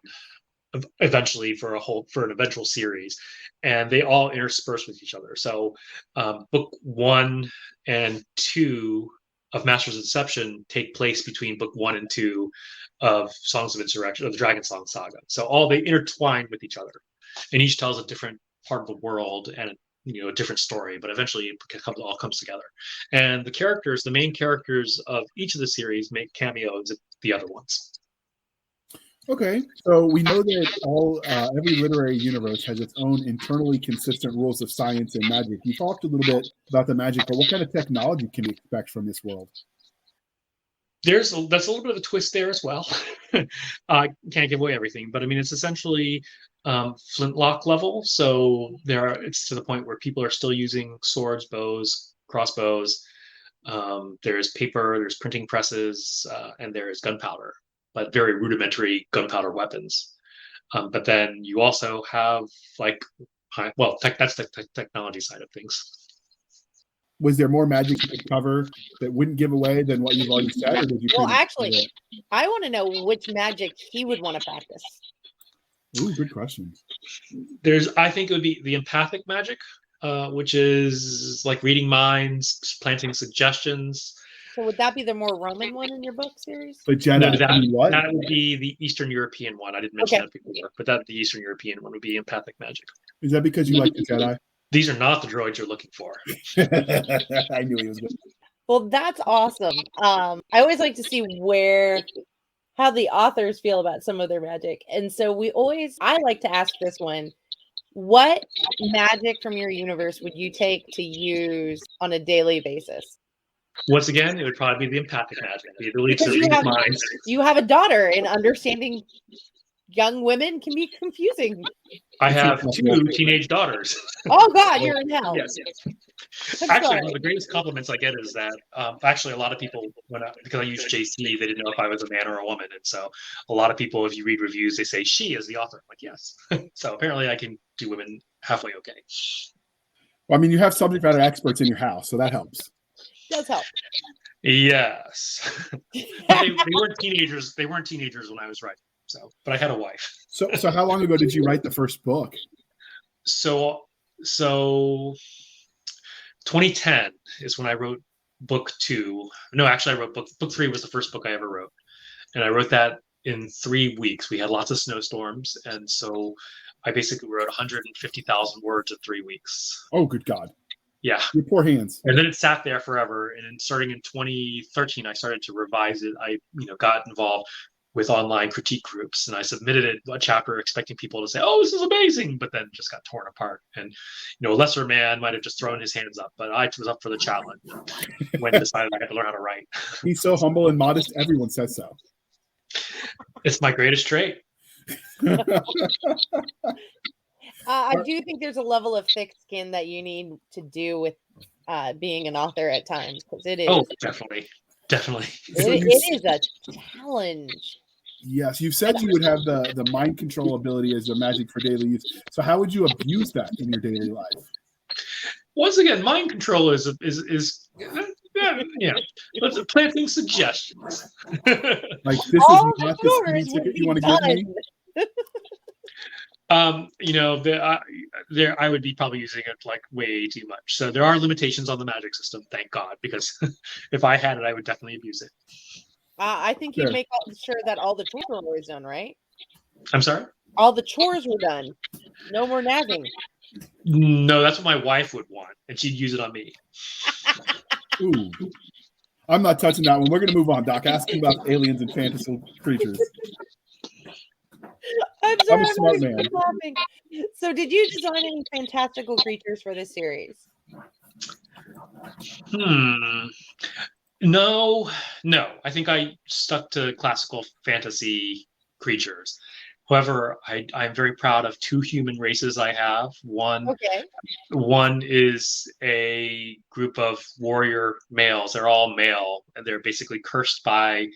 Speaker 3: eventually for an eventual series, and they all intersperse with each other. So book 1 and 2 of Masters of Deception take place between book 1 and 2 of Songs of Insurrection, of the Dragon Song Saga. So they intertwine with each other, and each tells a different part of the world and a different story, but eventually it all comes together. And the main characters of each of the series make cameos at the other ones.
Speaker 2: Okay, so we know that every literary universe has its own internally consistent rules of science and magic. You talked a little bit about the magic, but what kind of technology can we expect from this world?
Speaker 3: That's a little bit of a twist there as well. I can't give away everything, but I mean, it's essentially flintlock level. So it's to the point where people are still using swords, bows, crossbows. There's paper, there's printing presses, and there's gunpowder, but very rudimentary gunpowder weapons. But then you also have that's the technology side of things.
Speaker 2: Was there more magic you could cover that wouldn't give away than what you've already said? Or did you
Speaker 1: actually, I want to know which magic he would want to practice.
Speaker 2: Ooh, good question.
Speaker 3: I think it would be the empathic magic, which is like reading minds, planting suggestions.
Speaker 1: So would that be the more Roman one in your book series?
Speaker 2: But Jedi,
Speaker 3: that would be the Eastern European one. I didn't mention that before, but the Eastern European one would be empathic magic.
Speaker 2: Is that because you like the Jedi?
Speaker 3: These are not the droids you're looking for.
Speaker 2: I knew he was good.
Speaker 1: Well, that's awesome. I always like to see how the authors feel about some of their magic. And so I like to ask this one, what magic from your universe would you take to use on a daily basis?
Speaker 3: Once again, it would probably be the empathic magic, the ability to read minds.
Speaker 1: You have a daughter, and understanding young women can be confusing.
Speaker 3: I have 2 teenage daughters.
Speaker 1: Oh God, you're in hell.
Speaker 3: Yes. Actually, one of the greatest compliments I get is that actually a lot of people, because I use JC, they didn't know if I was a man or a woman, and so a lot of people, if you read reviews, they say she is the author. I'm like, yes. So apparently, I can do women halfway okay.
Speaker 2: Well, I mean, you have subject matter experts in your house, so that helps.
Speaker 1: Does help.
Speaker 3: Yes. they weren't teenagers. They weren't teenagers when I was writing. So, but I had a wife.
Speaker 2: So how long ago did you write the first book?
Speaker 3: So 2010 is when I wrote book 2. No, actually, I wrote book 3 was the first book I ever wrote, and I wrote that in 3 weeks. We had lots of snowstorms, and so I basically wrote 150,000 words in 3 weeks.
Speaker 2: Oh, good God!
Speaker 3: Yeah,
Speaker 2: your poor hands.
Speaker 3: And then it sat there forever. And then starting in 2013, I started to revise it. I got involved with online critique groups, and I submitted a chapter expecting people to say, "Oh, this is amazing," but then just got torn apart. And a lesser man might have just thrown his hands up, but I was up for the challenge when I decided I had to learn how to write.
Speaker 2: He's so humble and modest. Everyone says so.
Speaker 3: It's my greatest trait.
Speaker 1: I do think there's a level of thick skin that you need to do with being an author at times, because it is.
Speaker 3: Oh, definitely.
Speaker 1: It is a challenge.
Speaker 2: Yes, you said you would have the mind control ability as a magic for daily use. So how would you abuse that in your daily life?
Speaker 3: Once again, mind control is let's planting suggestions.
Speaker 2: Like, this is not the speeding ticket you want to give me?
Speaker 3: I would be probably using it like way too much. So there are limitations on the magic system, thank God, because if I had it, I would definitely abuse it.
Speaker 1: I think you'd make sure that all the chores were always done, right?
Speaker 3: I'm sorry?
Speaker 1: All the chores were done. No more nagging.
Speaker 3: No, that's what my wife would want, and she'd use it on me.
Speaker 2: Ooh. I'm not touching that one. We're going to move on, Doc. Asking about aliens and fantasy creatures.
Speaker 1: I'm sorry,
Speaker 2: I'm a smart man.
Speaker 1: Laughing. So did you design any fantastical creatures for this series?
Speaker 3: No. I think I stuck to classical fantasy creatures. However, I'm very proud of 2 human races I have. One is a group of warrior males. They're all male, and they're basically cursed by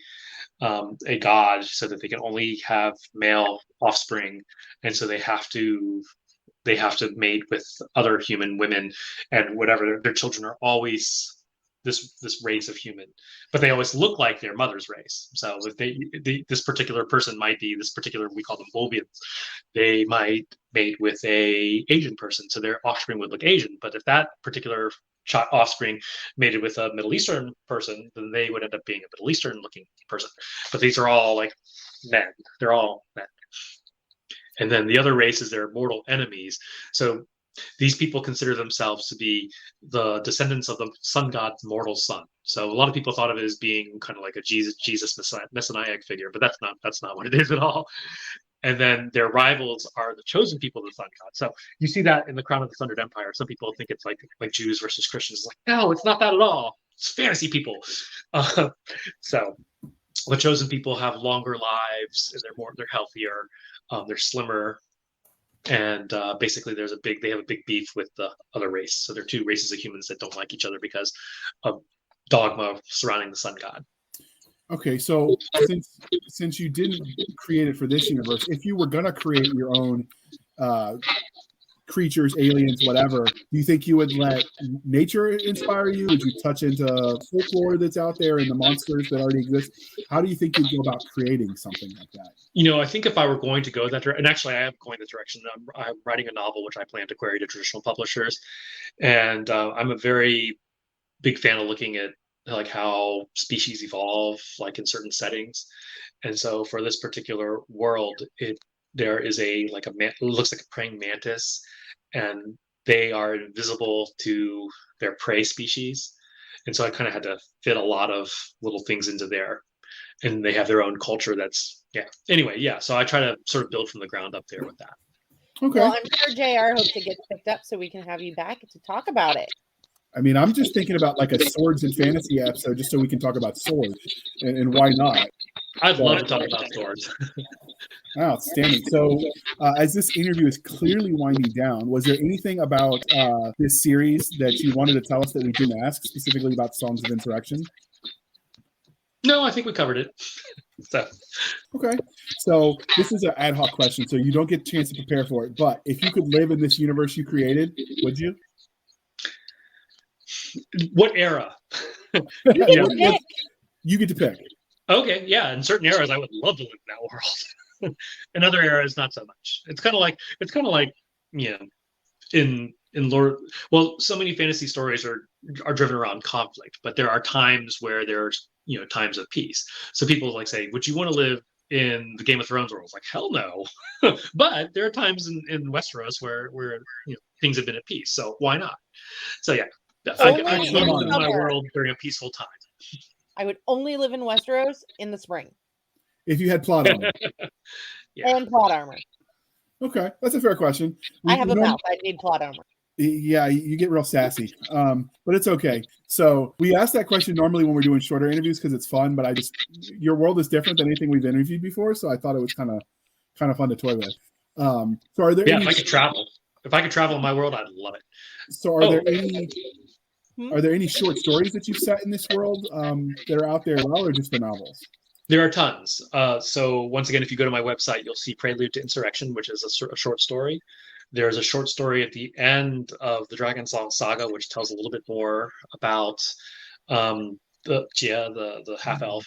Speaker 3: a god so that they can only have male offspring, and so they have to mate with other human women, and whatever their children are always this race of human, but they always look like their mother's race. So if this particular person might be this particular, we call them Volbians, they might mate with a Asian person, so their offspring would look Asian. But if that particular offspring mated with a Middle Eastern person, then they would end up being a Middle Eastern looking person. But these are all like men. They're all men. And then the other races, they're mortal enemies. So these people consider themselves to be the descendants of the sun god's mortal son. So a lot of people thought of it as being kind of like a Jesus messianic figure, but that's not what it is at all. And then their rivals are the chosen people of the sun god. So you see that in the Crown of the Sundered Empire. Some people think it's like Jews versus Christians. It's like, no, it's not that at all. It's fantasy people. So the chosen people have longer lives, and they're healthier, they're slimmer. And basically they have a big beef with the other race. So there are 2 races of humans that don't like each other because of dogma surrounding the sun god.
Speaker 2: Okay, so since you didn't create it for this universe, if you were going to create your own creatures, aliens, whatever, do you think you would let nature inspire you? Would you touch into folklore that's out there and the monsters that already exist? How do you think you'd go about creating something like that?
Speaker 3: I think if I were going to go that direction, and actually I am going that direction, I'm writing a novel which I plan to query to traditional publishers, and I'm a very big fan of looking at like how species evolve, like in certain settings. And so for this particular world, there is it looks like a praying mantis, and they are invisible to their prey species. And so I kind of had to fit a lot of little things into there, and they have their own culture. So I try to sort of build from the ground up there with that.
Speaker 2: Okay.
Speaker 1: Well, I'm sure JR hopes it gets picked up so we can have you back to talk about it.
Speaker 2: I mean, I'm just thinking about like a swords and fantasy episode just so we can talk about swords, and why not?
Speaker 3: I'd love to talk about swords.
Speaker 2: Outstanding. So as this interview is clearly winding down, was there anything about this series that you wanted to tell us that we didn't ask, specifically about Songs of Insurrection?
Speaker 3: No, I think we covered it.
Speaker 2: Okay. So this is an ad hoc question, so you don't get a chance to prepare for it. But if you could live in this universe you created, would you?
Speaker 3: What era?
Speaker 1: You get to pick.
Speaker 2: You get to pick.
Speaker 3: Okay, yeah. In certain eras, I would love to live in that world. In other eras, not so much. It's kind of like in Lord. Well, so many fantasy stories are driven around conflict, but there are times where there's times of peace. So people like say, would you want to live in the Game of Thrones world? It's like, hell no. But there are times in Westeros where things have been at peace. So why not? So yeah, I would love to live in my world during a peaceful time.
Speaker 1: I would only live in Westeros in the spring.
Speaker 2: If you had plot armor.
Speaker 1: Yeah. And plot armor.
Speaker 2: Okay, that's a fair question.
Speaker 1: I have a mouth. I need plot armor.
Speaker 2: Yeah, you get real sassy, but it's okay. So we ask that question normally when we're doing shorter interviews because it's fun. But your world is different than anything we've interviewed before, so I thought it was kind of fun to toy with. So are there?
Speaker 3: Yeah, if I could travel in my world, I'd love it.
Speaker 2: So are there any short stories that you've set in this world that are out there as well, or just the novels?
Speaker 3: There are tons. So once again, if you go to my website, you'll see Prelude to Insurrection, which is a short story. There's a short story at the end of the Dragon Song Saga, which tells a little bit more about the half elf.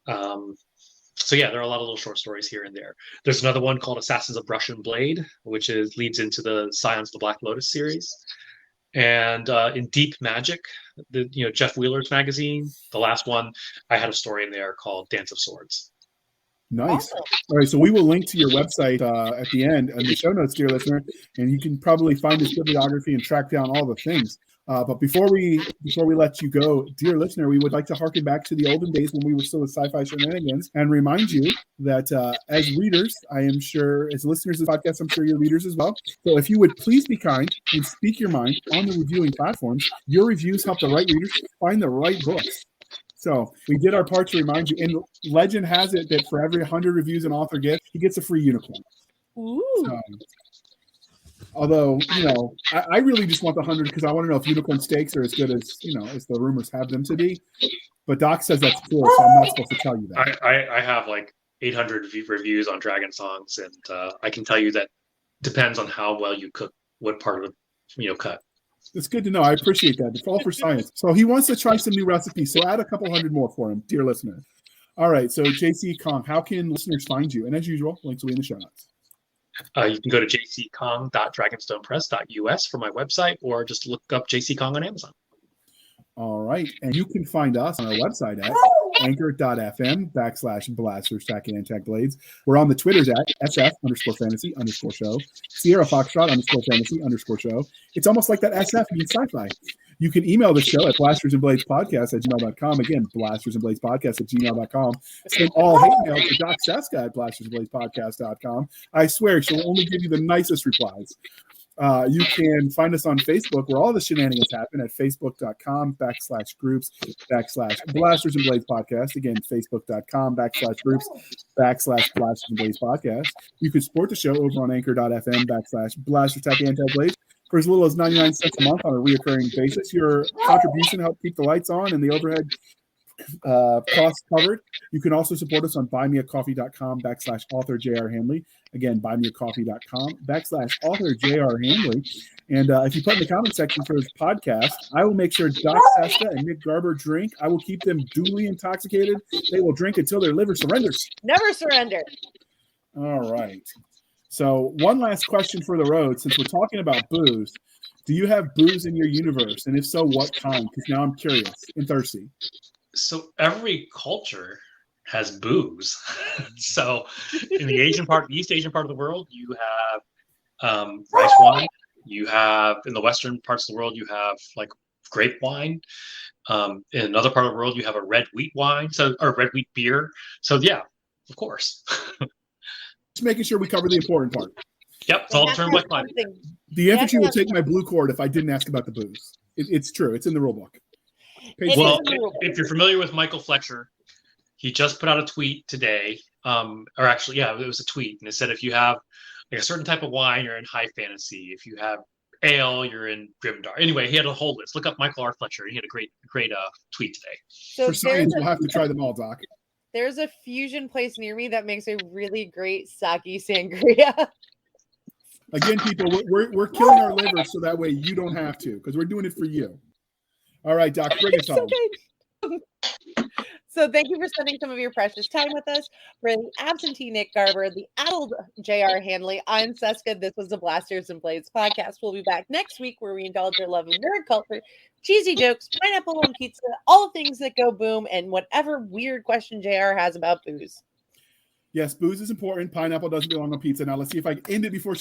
Speaker 3: So yeah, there are a lot of little short stories here and there. There's another one called Assassins of Brush and Blade, which leads into the Scions of the Black Lotus series. And in Deep Magic, Jeff Wheeler's magazine, the last one, I had a story in there called Dance of Swords.
Speaker 2: Nice. All right, so we will link to your website at the end in the show notes, dear listener, and you can probably find this bibliography and track down all the things. But before we let you go, dear listener, we would like to harken back to the olden days when we were still with Sci-Fi Shenanigans and remind you that as readers, I am sure, as listeners of the podcast, I'm sure you're readers as well. So if you would please be kind and speak your mind on the reviewing platforms, your reviews help the right readers find the right books. So we did our part to remind you. And legend has it that for every 100 reviews an author gets, he gets a free unicorn.
Speaker 1: Ooh.
Speaker 2: So, although, I really just want the 100 because I want to know if unicorn steaks are as good as, as the rumors have them to be. But Doc says that's cool, so I'm not supposed to tell you that.
Speaker 3: I have like 800 reviews on Dragon Songs, and I can tell you that depends on how well you cook what part of the cut.
Speaker 2: It's good to know. I appreciate that. It's all for science. So he wants to try some new recipes. So add a couple hundred more for him, dear listener. All right. So JC Kang, how can listeners find you? And as usual, links will be in the show notes.
Speaker 3: You can go to jckong.dragonstonepress.us for my website, or just look up JC Kang on Amazon. All
Speaker 2: right. And you can find us on our website at anchor.fm/blasters, tacking and tech blades. We're on the Twitters at SF_fantasy_show, Sierra Foxtrot_fantasy_show. It's almost like that SF means sci-fi. You can email the show at blastersandbladespodcast@gmail.com. Again, blastersandbladespodcast@gmail.com. Send all hate mail to Doc Cisca at blastersandbladespodcast.com. I swear she'll only give you the nicest replies. You can find us on Facebook where all the shenanigans happen at facebook.com/groups/Blasters and Blades Podcast. Again, facebook.com/groups/Blasters and Blades Podcast. You can support the show over on anchor.fm/Blasters Tech and Tech Blades for as little as 99 cents a month on a reoccurring basis. Your contribution helps keep the lights on and the overhead costs covered. You can also support us on buymeacoffee.com/author J.R. Handley. Again, buymeacoffee.com/author J.R. Handley. And if you put in the comment section for this podcast, I will make sure Doc Cisca and Nick Garber drink. I will keep them duly intoxicated. They will drink until their liver surrenders.
Speaker 1: Never surrender.
Speaker 2: All right. So one last question for the road. Since we're talking about booze, do you have booze in your universe? And if so, what kind? Because now I'm curious and thirsty.
Speaker 3: So every culture has booze. So in the East Asian part of the world, you have rice wine. You have, in the Western parts of the world, you have like grape wine. In another part of the world, you have a red wheat wine, or red wheat beer. So yeah, of course.
Speaker 2: Just making sure we cover the important part.
Speaker 3: Yep, it's all determined by climate.
Speaker 2: The infantry will take my blue cord if I didn't ask about the booze. It's true. It's in the rule book.
Speaker 3: Well, if you're familiar with Michael Fletcher, he just put out a tweet today, it was a tweet, and it said if you have like a certain type of wine, you're in high fantasy. If you have ale, you're in grimdark. Anyway, he had a whole list. Look up Michael R. Fletcher. He had a great tweet today.
Speaker 1: So
Speaker 2: for science, we'll have to try them all, Doc.
Speaker 1: There's a fusion place near me that makes a really great sake sangria.
Speaker 2: Again, people, we're killing our liver so that way you don't have to, because we're doing it for you. All right, Doc, bring us home.
Speaker 1: Okay. So thank you for spending some of your precious time with us. For the absentee Nick Garber, the adult JR Handley, I'm Cisca. This was the Blasters and Blades podcast. We'll be back next week where we indulge our love of nerd culture, cheesy jokes, pineapple on pizza, all things that go boom, and whatever weird question JR has about booze.
Speaker 2: Yes, booze is important. Pineapple doesn't belong on pizza. Now let's see if I can end it before